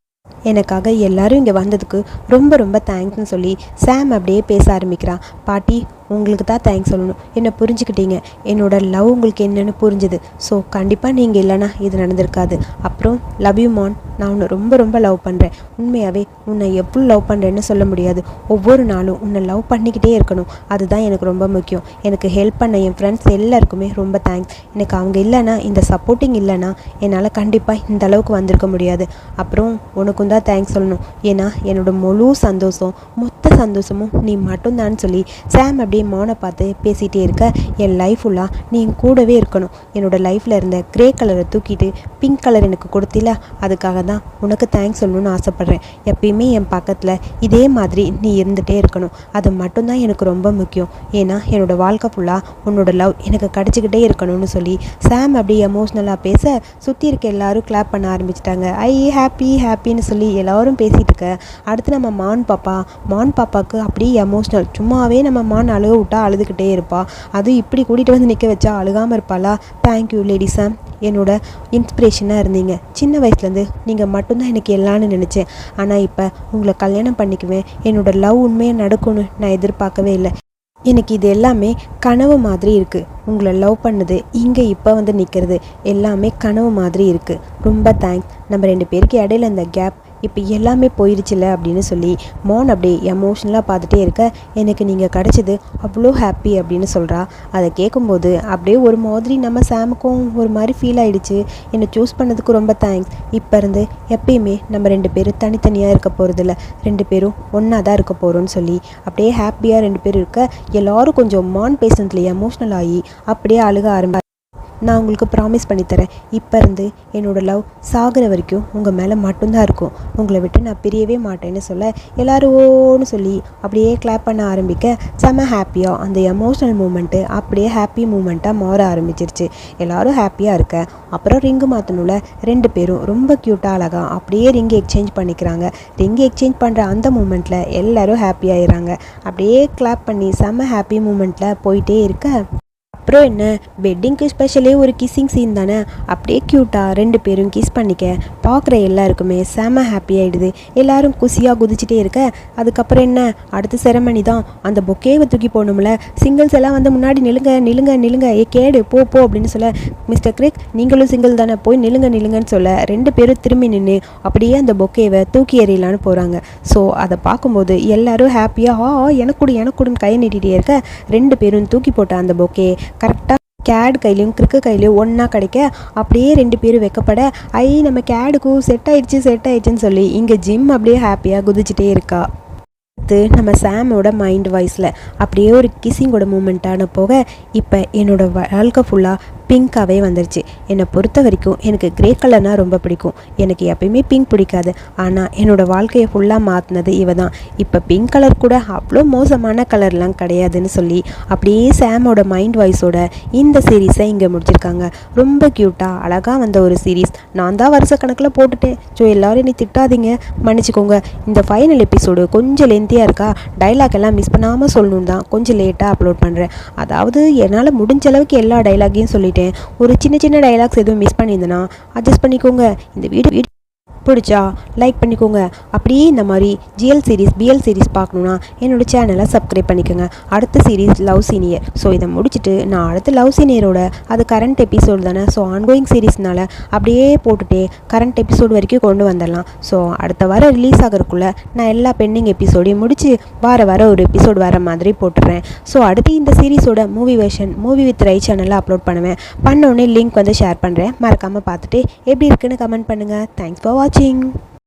எனக்காக எல்லாரும் இங்கே வந்ததுக்கு ரொம்ப ரொம்ப தேங்க்ஸ்னு சொல்லி சாம் அப்படியே பேச ஆரம்பிக்கிறான். பாட்டி, உங்களுக்கு தான் தேங்க்ஸ் சொல்லணும். என்னை புரிஞ்சுக்கிட்டீங்க. என்னோடய லவ் உங்களுக்கு என்னென்னு புரிஞ்சுது. ஸோ கண்டிப்பாக நீங்கள் இல்லைனா இது நடந்திருக்காது. அப்புறம் லவ் யூ மான், நான் உன்னை ரொம்ப ரொம்ப லவ் பண்ணுறேன். உண்மையாகவே உன்னை எவ்வளோ லவ் பண்ணுறேன்னு சொல்ல முடியாது. ஒவ்வொரு நாளும் உன்னை லவ் பண்ணிக்கிட்டே இருக்கணும். அதுதான் எனக்கு ரொம்ப முக்கியம். எனக்கு ஹெல்ப் பண்ண என் ஃப்ரெண்ட்ஸ் எல்லாருக்குமே ரொம்ப தேங்க்ஸ். எனக்கு அவங்க இல்லைனா, இந்த சப்போர்ட்டிங் இல்லைனா என்னால் கண்டிப்பாக இந்த அளவுக்கு வந்திருக்க முடியாது. அப்புறம் உனக்கும் தான் தேங்க்ஸ் சொல்லணும். ஏன்னா என்னோட முழு சந்தோஷம், மொத்த சந்தோஷமும் நீ மட்டும்தான்னு சொல்லி சாம் அப்படியே மானை பார்த்து பேசிகிட்டே இருக்க. என் லைஃப் ஃபுல்லாக நீ கூடவே இருக்கணும். என்னோடய லைஃப்பில் இருந்த க்ரே கலரை தூக்கிட்டு பிங்க் கலர் எனக்கு கொடுத்தில, அதுக்காக தான் உனக்கு தேங்க்ஸ் சொல்லணும்னு ஆசைப்பட்றேன். எப்பயுமே என் பக்கத்தில் இதே மாதிரி நீ இருந்துகிட்டே இருக்கணும். அது மட்டும்தான் எனக்கு ரொம்ப முக்கியம். ஏன்னா என்னோடய வாழ்க்கை ஃபுல்லாக உன்னோட லவ் எனக்கு கிடச்சிக்கிட்டே இருக்கணும்னு சொல்லி சாம் அப்படியே எமோஷ்னலாக பேச சுற்றி இருக்க எல்லாரும் கிளாப் பண்ண ஆரம்பிச்சிட்டாங்க. ஹாப்பின்னு சொல்லி எல்லோரும் பேசிகிட்டு இருக்க. அடுத்து நம்ம மான் பாப்பாவுக்கு அப்படியே எமோஷ்னல். சும்மாவே நம்ம மான் அழுக விட்டா அழுதுகிட்டே இருப்பா. அதுவும் இப்படி கூட்டிகிட்டு வந்து நிற்க வச்சா அழுகாமல் இருப்பாளா? தேங்க்யூ லேடி சாம், என்னோட இன்ஸ்பிரேஷனாக இருந்தீங்க. சின்ன வயசுலேருந்து நீங்கள் மட்டும்தான் எனக்கு எல்லான்னு நினச்சேன். ஆனால் இப்போ உங்களை கல்யாணம் பண்ணிக்குவேன், என்னோட லவ் உண்மையாக நடக்கும்னு நான் எதிர்பார்க்கவே இல்லை. எனக்கு இது எல்லாமே கனவு மாதிரி இருக்குது. உங்களை லவ் பண்ணது இங்கே இப்போ வந்து நிற்கிறது எல்லாமே கனவு மாதிரி இருக்குது. ரொம்ப தேங்க்ஸ். நம்ம 2 பேருக்கு இடையில இந்த கேப் இப்போ எல்லாமே போயிடுச்சுல அப்படின்னு சொல்லி மான் அப்படியே எமோஷ்னலாக பார்த்துட்டே இருக்க. எனக்கு நீங்கள் கிடச்சது அவ்வளோ ஹாப்பி அப்படின்னு சொல்கிறா. அதை கேட்கும்போது அப்படியே ஒரு மாதிரி நம்ம சாமுக்கும் ஒரு மாதிரி ஃபீல் ஆகிடுச்சு. என்னை சூஸ் பண்ணதுக்கு ரொம்ப தேங்க்ஸ். இப்போ இருந்து எப்பயுமே நம்ம 2 பேரும் தனித்தனியாக இருக்க போகிறதில்ல, 2 பேரும் ஒன்றா தான் இருக்க போகிறோன்னு சொல்லி அப்படியே ஹாப்பியாக 2 பேரும் இருக்க. எல்லோரும் கொஞ்சம் மான் பேசுனதுல எமோஷ்னல் ஆகி அப்படியே அழுக ஆரம்பி. நான் உங்களுக்கு ப்ராமிஸ் பண்ணித்தரேன், இப்போ இருந்து என்னோடய லவ் சாகிற வரைக்கும் உங்கள் மேலே மட்டும்தான் இருக்கும். உங்களை விட்டு நான் பிரியவே மாட்டேன்னு சொல்ல எல்லோரும் ஓன்னு சொல்லி அப்படியே கிளாப் பண்ண ஆரம்பிக்க. செம்ம ஹாப்பியாக அந்த எமோஷ்னல் மூமெண்ட்டு அப்படியே ஹாப்பி மூமெண்ட்டாக மாற ஆரம்பிச்சிருச்சு. எல்லோரும் ஹாப்பியாக இருக்க. அப்புறம் ரிங்கு மாற்றணும்ல, 2 பேரும் ரொம்ப க்யூட்டாக அழகாக அப்படியே ரிங்கு எக்ஸ்சேஞ்ச் பண்ணிக்கிறாங்க. ரிங்கு எக்ஸ்சேஞ்ச் பண்ணுற அந்த மூமெண்ட்டில் எல்லோரும் ஹாப்பியாகிடுறாங்க. அப்படியே கிளாப் பண்ணி செம்ம ஹாப்பி மூமெண்ட்டில் போயிட்டே இருக்க. அப்புறம் என்ன, வெட்டிங்க்கு ஸ்பெஷலே ஒரு கிஸ்ஸிங் சீன் தானே. அப்படியே க்யூட்டாக 2 பேரும் கிஸ் பண்ணிக்க பார்க்குற எல்லாருக்குமே செம்ம ஹாப்பி ஆகிடுது. எல்லோரும் குசியாக குதிச்சுட்டே இருக்க. அதுக்கப்புறம் என்ன, அடுத்த செரமனி தான். அந்த பொக்கேவை தூக்கி போகணும்ல. சிங்கிள்ஸ் எல்லாம் வந்து முன்னாடி நில்லுங்க கேடு போ அப்படின்னு சொல்ல, மிஸ்டர் கிரிக் நீங்களும் சிங்கிள் தானே, போய் நில்லுங்கன்னு சொல்ல 2 பேரும் திரும்பி நின்று அப்படியே அந்த பொக்கேவை தூக்கி எறியலான்னு போகிறாங்க. ஸோ அதை பார்க்கும்போது எல்லோரும் ஹாப்பியாக எனக்குடுன்னு கையை நீட்டிகிட்டே இருக்க. 2 பேரும் தூக்கி போட்ட அந்த பொக்கே கரெக்டாக கேட் கையிலையும் கிறுக்கு கையிலையும் ஒன்றா கிடைக்க. அப்படியே 2 பேரும் வைக்கப்பட நம்ம கேடுக்கும் செட் ஆயிடுச்சுன்னு சொல்லி இங்கே ஜிம் அப்படியே ஹாப்பியாக குதிச்சுட்டே இருக்கா. நம்ம சாமோட மைண்ட் வாய்ஸில் அப்படியே ஒரு கிஸ்ஸிங்கோட மூமெண்ட்டான போக இப்போ என்னோடய வாழ்க்கை ஃபுல்லாக பிங்காகவே வந்துருச்சு. என்னை பொறுத்த வரைக்கும் எனக்கு க்ரே கலர்னால் ரொம்ப பிடிக்கும். எனக்கு எப்பயுமே பிங்க் பிடிக்காது. ஆனால் என்னோடய வாழ்க்கையை ஃபுல்லாக மாற்றினது இவ தான். இப்போ பிங்க் கலர் கூட அவ்வளோ மோசமான கலர்லாம் கிடையாதுன்னு சொல்லி அப்படியே சாமோட மைண்ட் வாய்ஸோட இந்த சீரீஸை இங்கே முடிச்சிருக்காங்க. ரொம்ப க்யூட்டாக அழகாக வந்த ஒரு சீரீஸ். நான் தான் வருஷக்கணக்கில் போட்டுட்டேன். ஸோ எல்லோரும் என்னை திட்டாதீங்க, மன்னிச்சிக்கோங்க. இந்த ஃபைனல் எபிசோடு கொஞ்சம் லென்த்தியாக இருக்கா. டைலாக் எல்லாம் மிஸ் பண்ணாமல் சொல்லணும் தான் கொஞ்சம் லேட்டாக அப்லோட் பண்ணுறேன். அதாவது என்னால் முடிஞ்ச அளவுக்கு எல்லா டைலாக்கையும் சொல்லிட்டேன். ஒரு சின்ன டைலாக்ஸ் எதுவும் மிஸ் பண்ணியிருந்தேன்னா அட்ஜஸ்ட் பண்ணிக்கோங்க. இந்த வீடியோ பிடிச்சா லைக் பண்ணிக்கோங்க. அப்படியே இந்த மாதிரி ஜிஎல் சீரிஸ் பிஎல் சீரிஸ் பார்க்கணுன்னா என்னோடய சேனலை சப்ஸ்கிரைப் பண்ணிக்கோங்க. அடுத்த சீரிஸ் லவ் சீனியர். ஸோ இதை முடிச்சுட்டு நான் அடுத்த லவ் சீனியரோட அது கரண்ட் எபிசோடு தானே, ஸோ ஆன்கோயிங் சீரிஸ்னால அப்படியே போட்டுகிட்டே கரண்ட் எபிசோடு வரைக்கும் கொண்டு வந்துடலாம். ஸோ அடுத்த வாரம் ரிலீஸ் ஆகிறதுக்குள்ளே நான் எல்லா பெண்டிங் எபிசோடையும் முடித்து வார ஒரு எபிசோடு வர மாதிரி போட்டுடுறேன். ஸோ அடுத்து இந்த சீரிஸோட மூவி வெர்ஷன் மூவி வித் ரை சேனலில் அப்லோட் பண்ணுவேன். பண்ணோடனே லிங்க் வந்து ஷேர் பண்ணுறேன். மறக்காமல் பார்த்துட்டு எப்படி இருக்குன்னு கமெண்ட் பண்ணுங்கள். தேங்க்ஸ் ஃபார் வாட்சிங்.